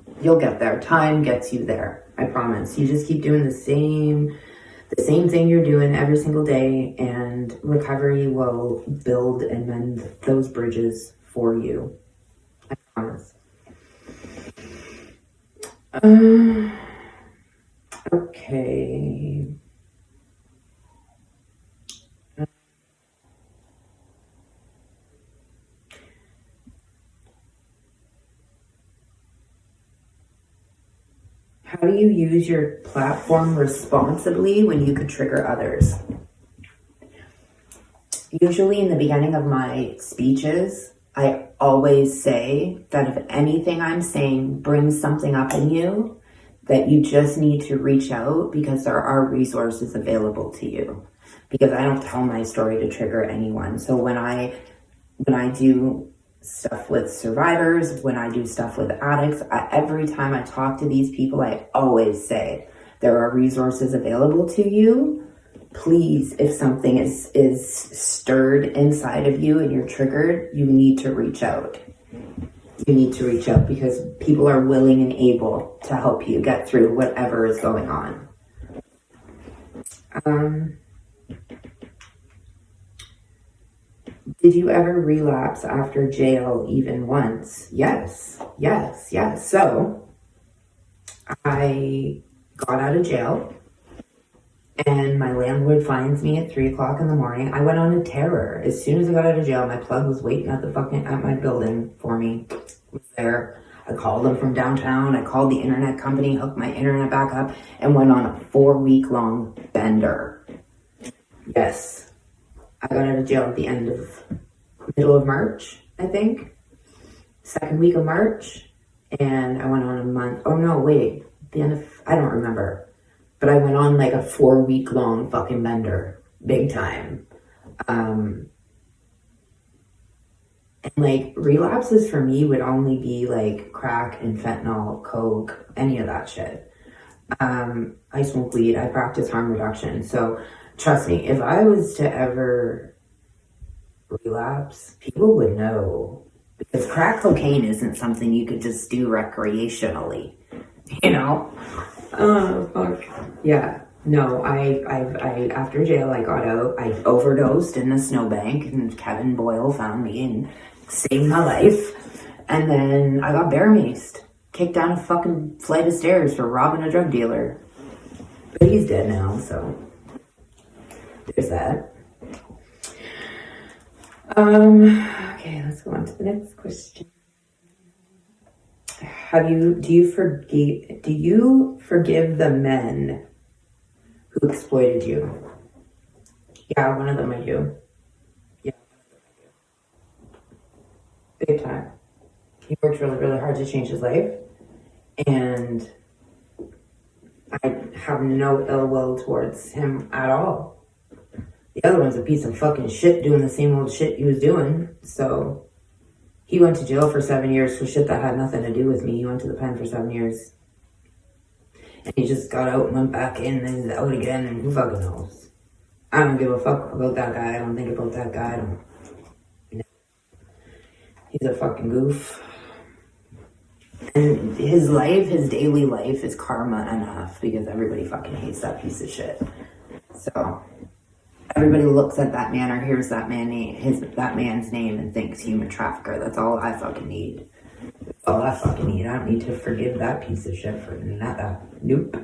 Time gets you there. I promise. You just keep doing the same thing you're doing every single day, and recovery will build and mend those bridges for you. I promise. Okay. How do you use your platform responsibly when you could trigger others? Usually in the beginning of my speeches, I always say that if anything I'm saying brings something up in you, that you just need to reach out, because there are resources available to you. Because I don't tell my story to trigger anyone. So when I do stuff with survivors, when I do stuff with addicts, every time I talk to these people, I always say, there are resources available to you. Please, if something is stirred inside of you and you're triggered, you need to reach out. Because people are willing and able to help you get through whatever is going on. Did you ever relapse after jail even once? Yes. So I got out of jail, and my landlord finds me at 3:00 in the morning. I went on a terror. As soon as I got out of jail, my plug was waiting at my building for me. It was there. I called them from downtown. I called the internet company, hooked my internet back up, and went on a 4-week-long bender. Yes. I got out of jail at the middle of March, I think. Second week of March. And I went on a month. Oh no, wait. I don't remember. But I went on like a 4-week-long fucking bender. Big time. And like relapses for me would only be like crack and fentanyl, coke, any of that shit. I smoke weed. I practice harm reduction. So Trust me, if I was to ever relapse, people would know. Because crack cocaine isn't something you could just do recreationally, you know? Oh, fuck. Yeah. No, I after jail, I got out. I overdosed in a snowbank, and Kevin Boyle found me and saved my life. And then I got bear maced, kicked down a fucking flight of stairs for robbing a drug dealer. But he's dead now, so there's that. Okay, let's go on to the next question. Do you forgive the men who exploited you? Yeah, one of them I do. Yeah, big time. He worked really, really hard to change his life, and I have no ill will towards him at all. The other one's a piece of fucking shit doing the same old shit he was doing. So he went to jail for 7 years for shit that had nothing to do with me. He went to the pen for 7 years. And he just got out and went back in and is out again, and who fucking knows? I don't give a fuck about that guy. I don't think about that guy. He's a fucking goof. And his daily life is karma enough because everybody fucking hates that piece of shit. So everybody looks at that man or hears that man's name and thinks human trafficker. That's all I fucking need. That's all I fucking need. I don't need to forgive that piece of shit for not that. Nope.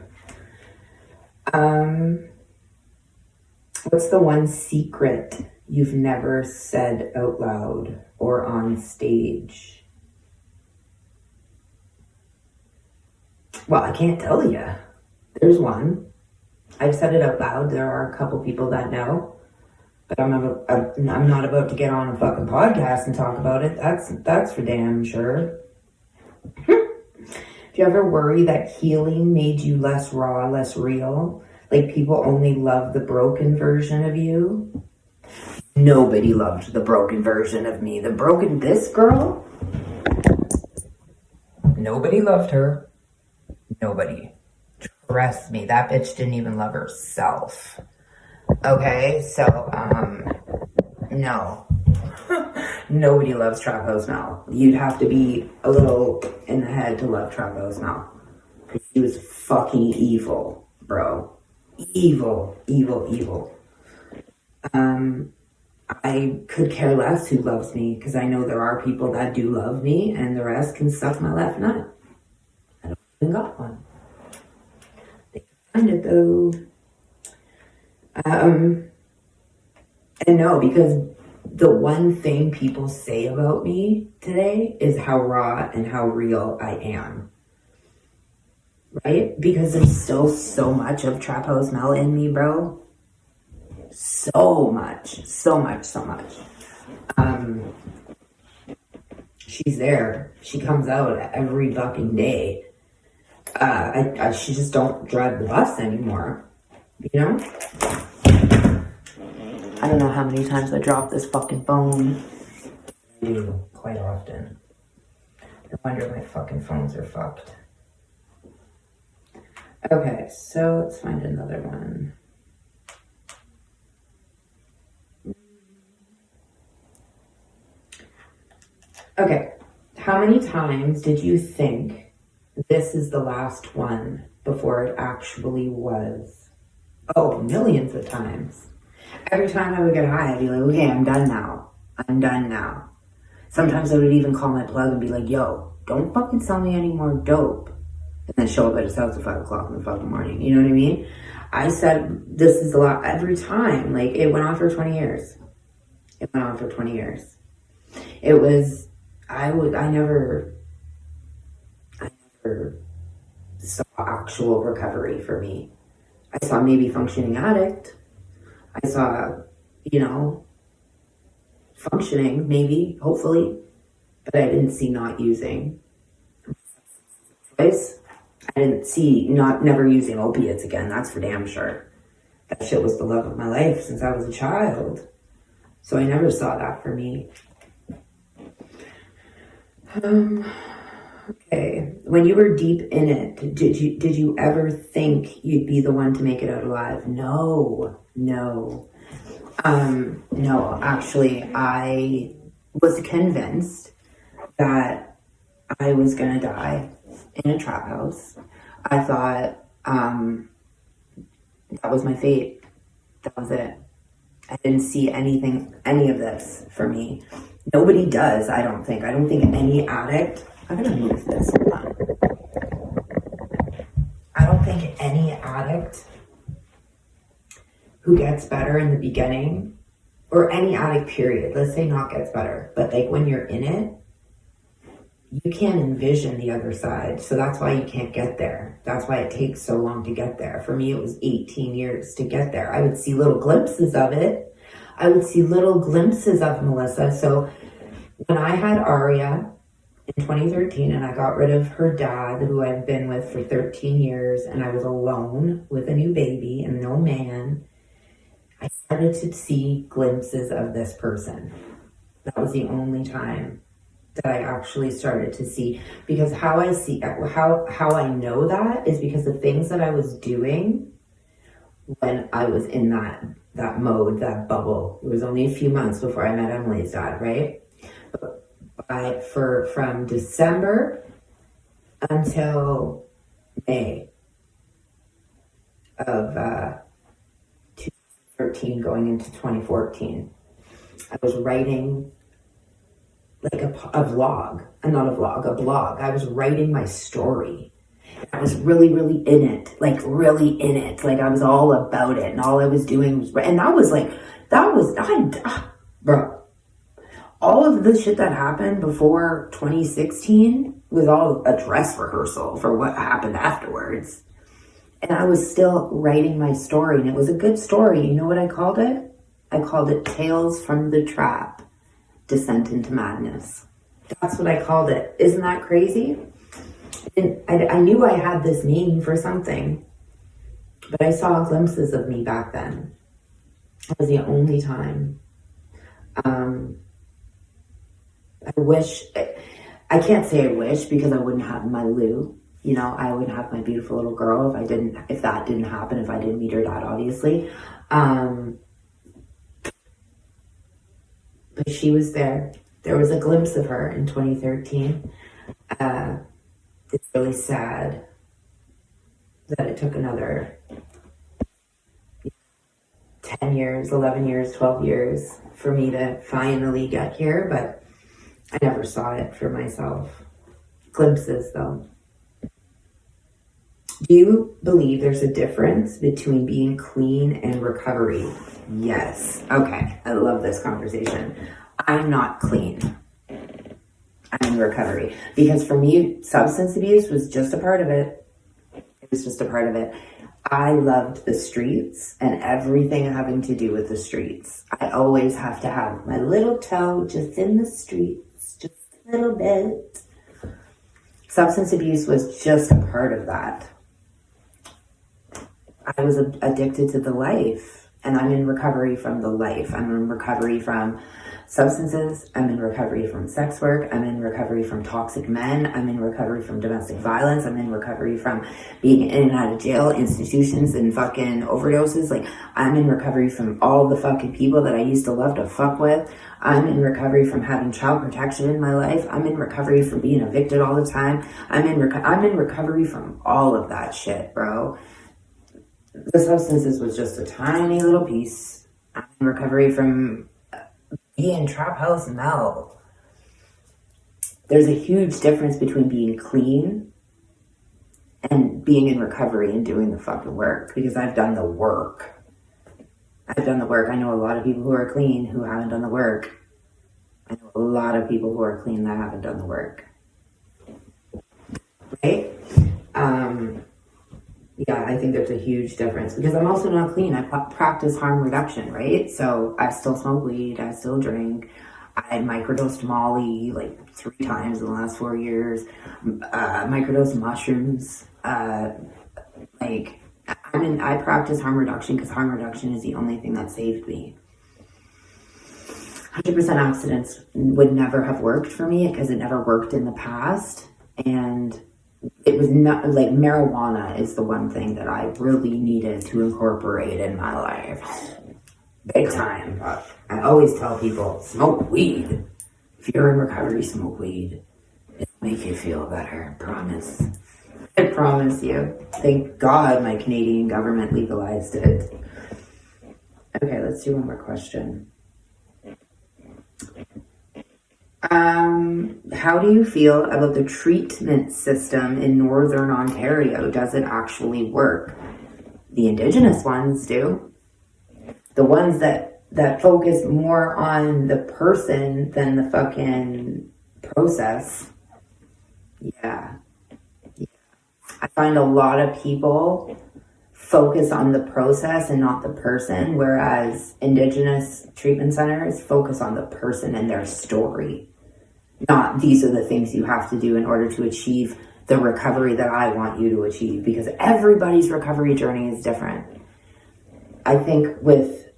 What's the one secret you've never said out loud or on stage? Well, I can't tell you. There's one. I've said it out loud. There are a couple people that know, but I'm not about to get on a fucking podcast and talk about it. That's for damn sure. Do you ever worry that healing made you less raw, less real? Like people only love the broken version of you? Nobody loved the broken version of me. This girl? Nobody loved her. Nobody. Trust me, that bitch didn't even love herself. Okay, so, no. Nobody loves Trapo's Mel. You'd have to be a little in the head to love Trapo's Mel. Because she was fucking evil, bro. Evil, evil, evil. I could care less who loves me, because I know there are people that do love me, and the rest can suck my left nut. I don't even got one. They can find it though. And no, because the one thing people say about me today is how raw and how real I am. Right? Because there's still so much of Trapo's Mel in me, bro. So much. She's there. She comes out every fucking day. She just don't drive the bus anymore. You know? I don't know how many times I drop this fucking phone. I do, quite often. No wonder my fucking phones are fucked. Okay, so let's find another one. Okay, how many times did you think this is the last one before it actually was? Oh, millions of times. Every time I would get high, I'd be like, okay, I'm done now. Sometimes I would even call my plug and be like, yo, don't fucking sell me any more dope. And then show up at his house at 5 o'clock in the fucking morning. You know what I mean? I said, this is a lot every time. Like, it went on for 20 years. It was, I never saw actual recovery for me. I saw maybe functioning addict. I saw, functioning, maybe, hopefully, but I didn't see not using. I didn't see never using opiates again, that's for damn sure. That shit was the love of my life since I was a child. So I never saw that for me. Okay. When you were deep in it, did you ever think you'd be the one to make it out alive? No, no. No, actually, I was convinced that I was gonna die in a trap house. I thought, that was my fate. That was it. I didn't see any of this for me. Nobody does, I don't think. I don't think any addict, I'm gonna move this, hold on. I don't think any addict who gets better in the beginning, or any addict period, let's say not gets better, but like when you're in it, you can't envision the other side. So that's why you can't get there. That's why it takes so long to get there. For me, it was 18 years to get there. I would see little glimpses of it. I would see little glimpses of Melissa. So when I had Aria in 2013 and I got rid of her dad, who I've been with for 13 years, and I was alone with a new baby and no man, I started to see glimpses of this person. That was the only time that I actually started to see, because how I know that is because the things that I was doing when I was in that mode, that bubble. It was only a few months before I met Emily's dad, right? But from December until May of 2013 going into 2014, I was writing like a blog. I was writing my story. I was really, really in it. Like I was all about it. And all I was doing was, and bro, all of the shit that happened before 2016 was all a dress rehearsal for what happened afterwards. And I was still writing my story, and it was a good story. You know what I called it? I called it Tales from the Trap, Descent into Madness. That's what I called it. Isn't that crazy? And I knew I had this name for something, but I saw glimpses of me back then. It was the only time. I can't say I wish, because I wouldn't have my Lou. You know, I wouldn't have my beautiful little girl if that didn't happen, if I didn't meet her dad, obviously. But she was there. There was a glimpse of her in 2013. It's really sad that it took another 10 years, 11 years, 12 years for me to finally get here, but I never saw it for myself. Glimpses, though. Do you believe there's a difference between being clean and recovery? Yes. Okay. I love this conversation. I'm not clean. I'm in recovery. Because for me, substance abuse was just a part of it. It was just a part of it. I loved the streets and everything having to do with the streets. I always have to have my little toe just in the streets, just a little bit. Substance abuse was just a part of that. I was addicted to the life, and I'm in recovery from the life. I'm in recovery from substances. I'm in recovery from sex work. I'm in recovery from toxic men. I'm in recovery from domestic violence. I'm in recovery from being in and out of jail, institutions, and fucking overdoses. Like, I'm in recovery from all the fucking people that I used to love to fuck with. I'm in recovery from having child protection in my life. I'm in recovery from being evicted all the time. I'm in recovery from all of that shit, bro. The substances was just a tiny little piece. I'm in recovery from being trap house Mel. There's a huge difference between being clean and being in recovery and doing the fucking work, because I've done the work. I know a lot of people who are clean who haven't done the work. I know a lot of people who are clean that haven't done the work. Right? Yeah, I think there's a huge difference, because I'm also not clean. I practice harm reduction, right? So I still smoke weed, I still drink. I microdosed Molly like 3 times in the last 4 years. Microdosed mushrooms. I practice harm reduction because harm reduction is the only thing that saved me. 100% abstinence would never have worked for me because it never worked in the past. And it was not like marijuana is the one thing that I really needed to incorporate in my life. Big time. But I always tell people, smoke weed. If you're in recovery, smoke weed. It'll make you feel better. I promise. I promise you. Thank God my Canadian government legalized it. Okay, let's do one more question. How do you feel about the treatment system in Northern Ontario? Does it actually work? The Indigenous ones do. The ones that focus more on the person than the fucking process. Yeah. I find a lot of people focus on the process and not the person, whereas Indigenous treatment centers focus on the person and their story. Not these are the things you have to do in order to achieve the recovery that I want you to achieve, because everybody's recovery journey is different. I think with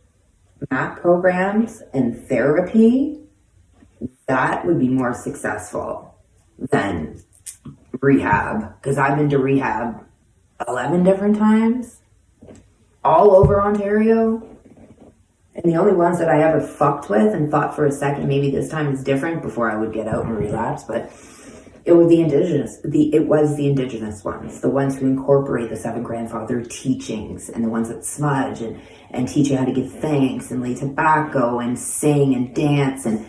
MAP programs and therapy, that would be more successful than rehab, because I've been to rehab 11 different times all over Ontario, and the only ones that I ever fucked with and thought for a second maybe this time is different before I would get out and relapse, but it was the Indigenous ones, the ones who incorporate the 7 grandfather teachings, and the ones that smudge and teach you how to give thanks and lay tobacco and sing and dance, and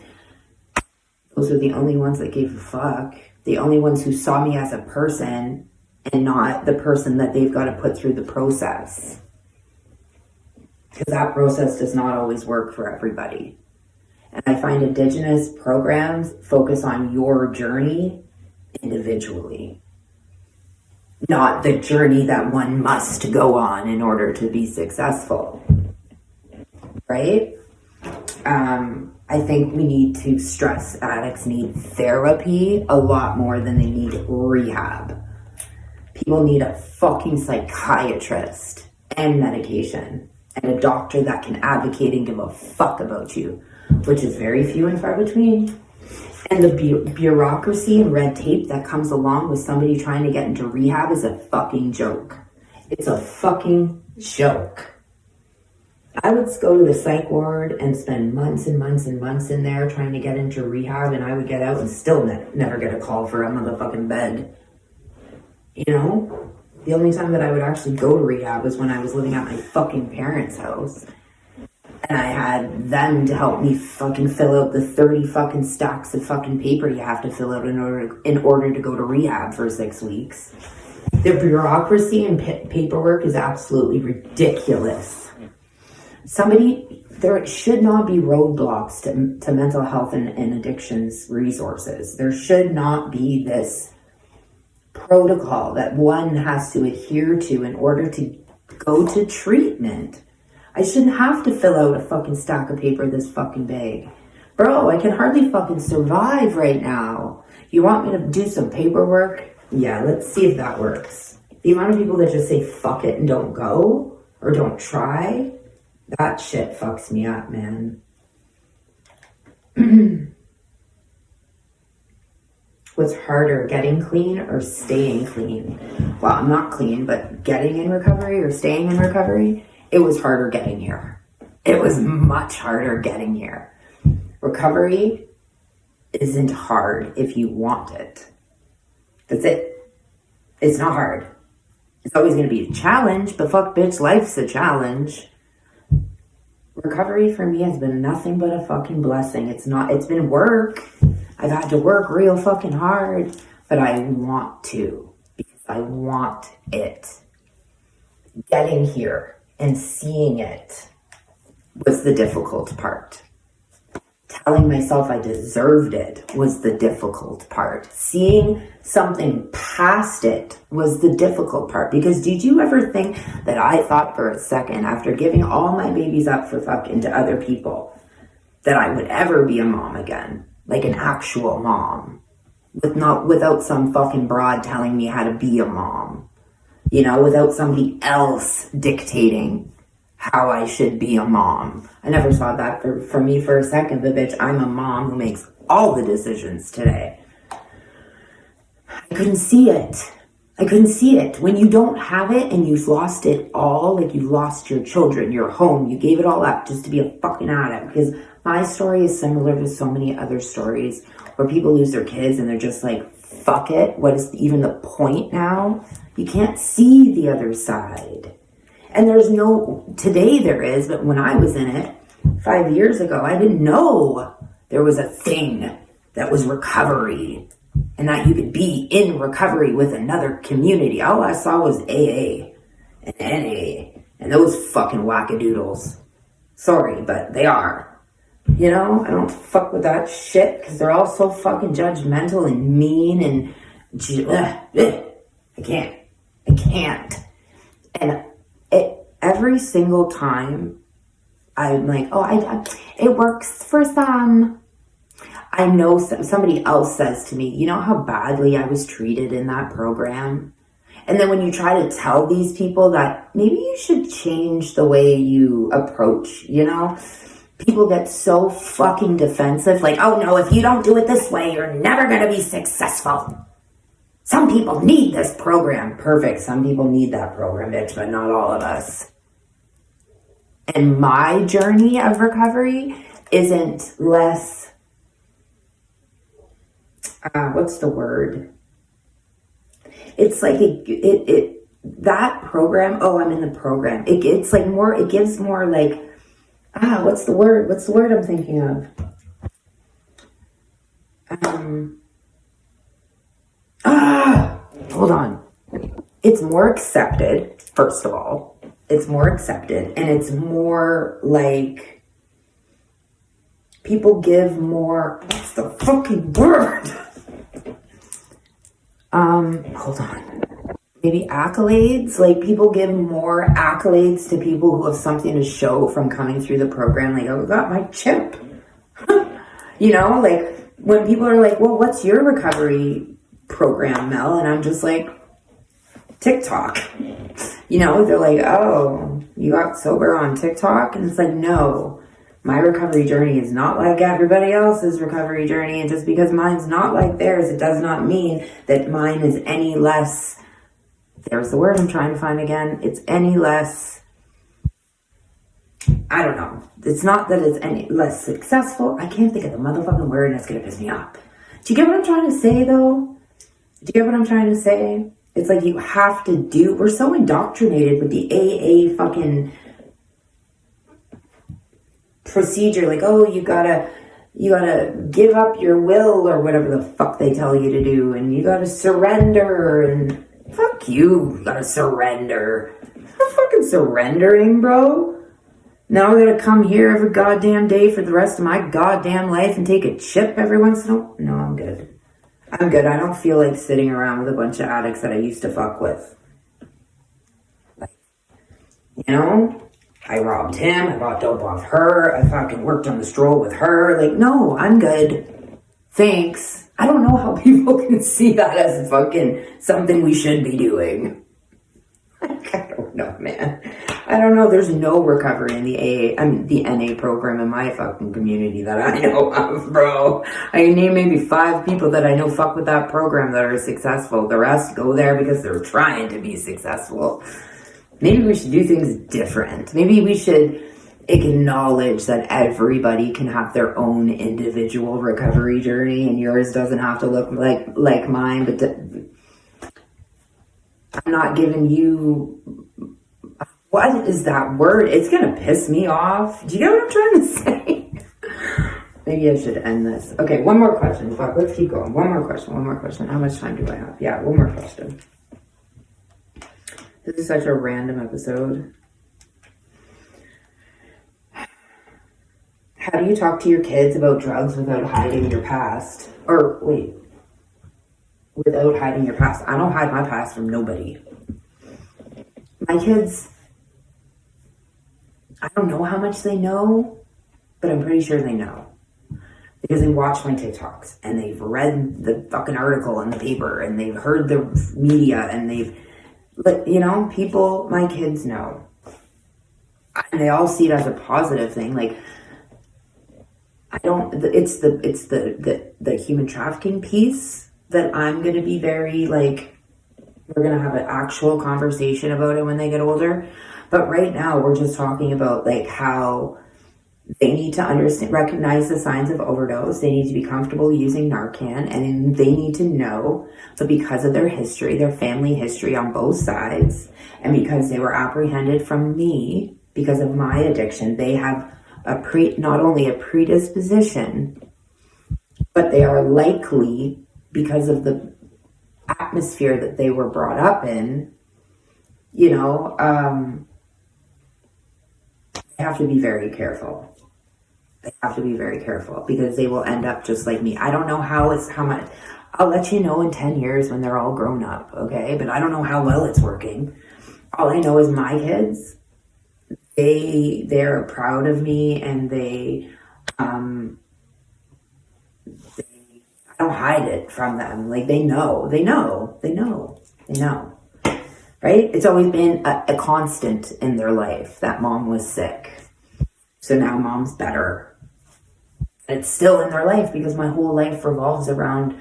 those are the only ones that gave a fuck. The only ones who saw me as a person and not the person that they've got to put through the process. Because that process does not always work for everybody. And I find Indigenous programs focus on your journey individually, not the journey that one must go on in order to be successful. Right? I think we need to stress addicts need therapy a lot more than they need rehab. People need a fucking psychiatrist and medication and a doctor that can advocate and give a fuck about you, which is very few and far between. And the bureaucracy and red tape that comes along with somebody trying to get into rehab is a fucking joke. It's a fucking joke. I would go to the psych ward and spend months and months and months in there trying to get into rehab, and I would get out and still never get a call for a motherfucking bed. You know? The only time that I would actually go to rehab was when I was living at my fucking parents' house. And I had them to help me fucking fill out the 30 fucking stacks of fucking paper you have to fill out in order to go to rehab for 6 weeks. The bureaucracy and paperwork is absolutely ridiculous. There should not be roadblocks to mental health and addictions resources. There should not be this protocol that one has to adhere to in order to go to treatment. I shouldn't have to fill out a fucking stack of paper this fucking big. Bro, I can hardly fucking survive right now. You want me to do some paperwork? Yeah, let's see if that works. The amount of people that just say fuck it and don't go or don't try, that shit fucks me up, man. What's harder, getting clean or staying clean? Well, I'm not clean, but getting in recovery or staying in recovery, it was harder getting here. It was much harder getting here. Recovery isn't hard if you want it. That's it. It's not hard. It's always going to be a challenge, but fuck bitch, life's a challenge. Recovery for me has been nothing but a fucking blessing. It's been work. I've had to work real fucking hard, but I want to, because I want it. Getting here and seeing it was the difficult part. Telling myself I deserved it was the difficult part. Seeing something past it was the difficult part. Because did you ever think that I thought for a second, after giving all my babies up for fucking to other people, that I would ever be a mom again? Like an actual mom. Without some fucking broad telling me how to be a mom. You know, without somebody else dictating how I should be a mom. I never saw that for me for a second, but bitch, I'm a mom who makes all the decisions today. I I couldn't see it. I couldn't see it. When you don't have it and you've lost it all, like you lost your children, your home, you gave it all up just to be a fucking addict. Because my story is similar to so many other stories where people lose their kids and they're just like, fuck it. What is even the point now? You can't see the other side. And there's no, today there is, but when I was in it 5 years ago, I didn't know there was a thing that was recovery and that you could be in recovery with another community. All I saw was AA and NA and those fucking wackadoodles. Sorry, but they are. You know, I don't fuck with that shit because they're all so fucking judgmental and mean and I can't. And every single time I'm like, oh, it works for some. I know somebody else says to me, you know how badly I was treated in that program? And then when you try to tell these people that maybe you should change the way you approach, you know, people get so fucking defensive. Like, oh no, if you don't do it this way, you're never going to be successful. Some people need this program. Perfect. Some people need that program, bitch, but not all of us. And my journey of recovery isn't less, what's the word? It's like that program. Oh, I'm in the program. It's like more, it gives more like, what's the word? What's the word I'm thinking of? Hold on. It's more accepted, first of all. It's more accepted, and it's more like people give more, what's the fucking word? Hold on. Maybe accolades, like people give more accolades to people who have something to show from coming through the program. Like, oh, I got my chip. You know, like when people are like, well, what's your recovery program, Mel? And I'm just like, TikTok. You know, they're like, oh, you got sober on TikTok? And it's like, no, my recovery journey is not like everybody else's recovery journey. And just because mine's not like theirs, it does not mean that mine is any less, there's the word I'm trying to find again. It's any less, I don't know. It's not that it's any less successful. I can't think of the motherfucking word and it's going to piss me off. Do you get what I'm trying to say though? Do you get what I'm trying to say? It's like you have to do, we're so indoctrinated with the AA fucking procedure. Like, oh, you gotta give up your will or whatever the fuck they tell you to do. And you gotta surrender and fuck you gotta surrender. I'm fucking surrendering, bro. Now I gotta come here every goddamn day for the rest of my goddamn life and take a chip every once in a while? No, I'm good. I'm good. I don't feel like sitting around with a bunch of addicts that I used to fuck with. Like, you know, I robbed him. I bought dope off her. I fucking worked on the stroll with her. Like, no, I'm good. Thanks. I don't know how people can see that as fucking something we should be doing. I don't know, man. I don't know. There's no recovery in the NA program in my fucking community that I know of, bro. I can name maybe 5 people that I know fuck with that program that are successful. The rest go there because they're trying to be successful. Maybe we should do things different. Maybe we should acknowledge that everybody can have their own individual recovery journey and yours doesn't have to look like mine, but I'm not giving you, what is that word? It's gonna piss me off. Do you get what I'm trying to say? Maybe I should end this. Okay, one more question. Fuck, let's keep going. One more question. How much time do I have? Yeah, one more question. This is such a random episode. How do you talk to your kids about drugs without hiding your past? Or wait, without hiding your past. I don't hide my past from nobody. My kids, I don't know how much they know, but I'm pretty sure they know. Because they watch my TikToks and they've read the fucking article in the paper and they've heard the media and they've, you know, people, my kids know. And they all see it as a positive thing. Like, I don't, it's the human trafficking piece that I'm going to be very like, we're going to have an actual conversation about it when they get older. But right now we're just talking about like how they need to understand, recognize the signs of overdose. They need to be comfortable using Narcan, and they need to know that because of their history, their family history on both sides, and because they were apprehended from me because of my addiction, they have not only a predisposition, but they are likely, because of the atmosphere that they were brought up in, you know, they have to be very careful. They have to be very careful because they will end up just like me. I don't know how much, I'll let you know in 10 years when they're all grown up, okay? But I don't know how well it's working. All I know is my kids, they're proud of me, and I don't hide it from them. Like they know, right? It's always been a constant in their life that mom was sick. So now mom's better. It's still in their life because my whole life revolves around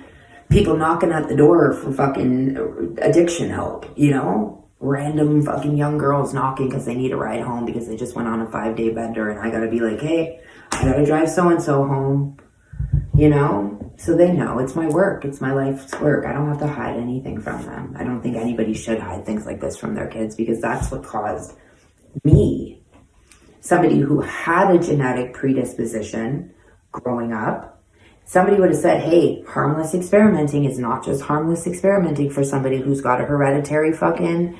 people knocking at the door for fucking addiction help, you know? Random fucking young girls knocking because they need a ride home because they just went on a 5-day bender, and I gotta be like, hey, I gotta drive so-and-so home, you know? So they know it's my work. It's my life's work. I don't have to hide anything from them. I don't think anybody should hide things like this from their kids because that's what caused me, somebody who had a genetic predisposition growing up. Somebody would have said, hey, harmless experimenting is not just harmless experimenting for somebody who's got a hereditary fucking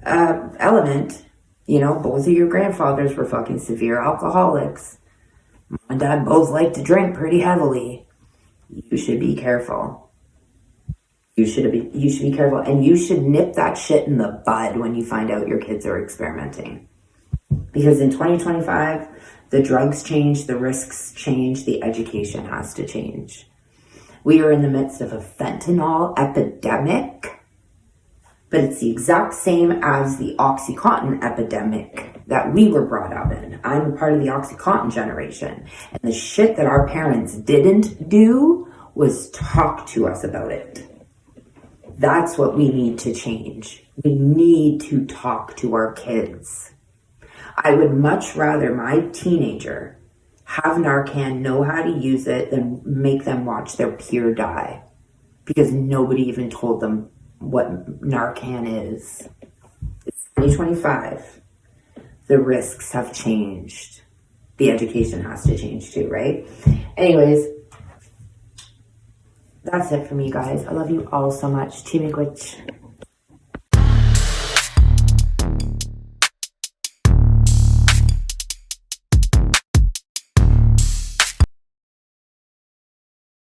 element. You know, both of your grandfathers were fucking severe alcoholics. Mom and dad both like to drink pretty heavily. You should be careful. You should be careful, and you should nip that shit in the bud when you find out your kids are experimenting. Because in 2025, the drugs change, the risks change, the education has to change. We are in the midst of a fentanyl epidemic, but it's the exact same as the OxyContin epidemic that we were brought up in. I'm a part of the OxyContin generation, and the shit that our parents didn't do was talk to us about it. That's what we need to change. We need to talk to our kids. I would much rather my teenager have Narcan, know how to use it, than make them watch their peer die because nobody even told them what Narcan is. It's 2025. The risks have changed. The education has to change too, right? Anyways, that's it for me, guys. I love you all so much. Chimikwich.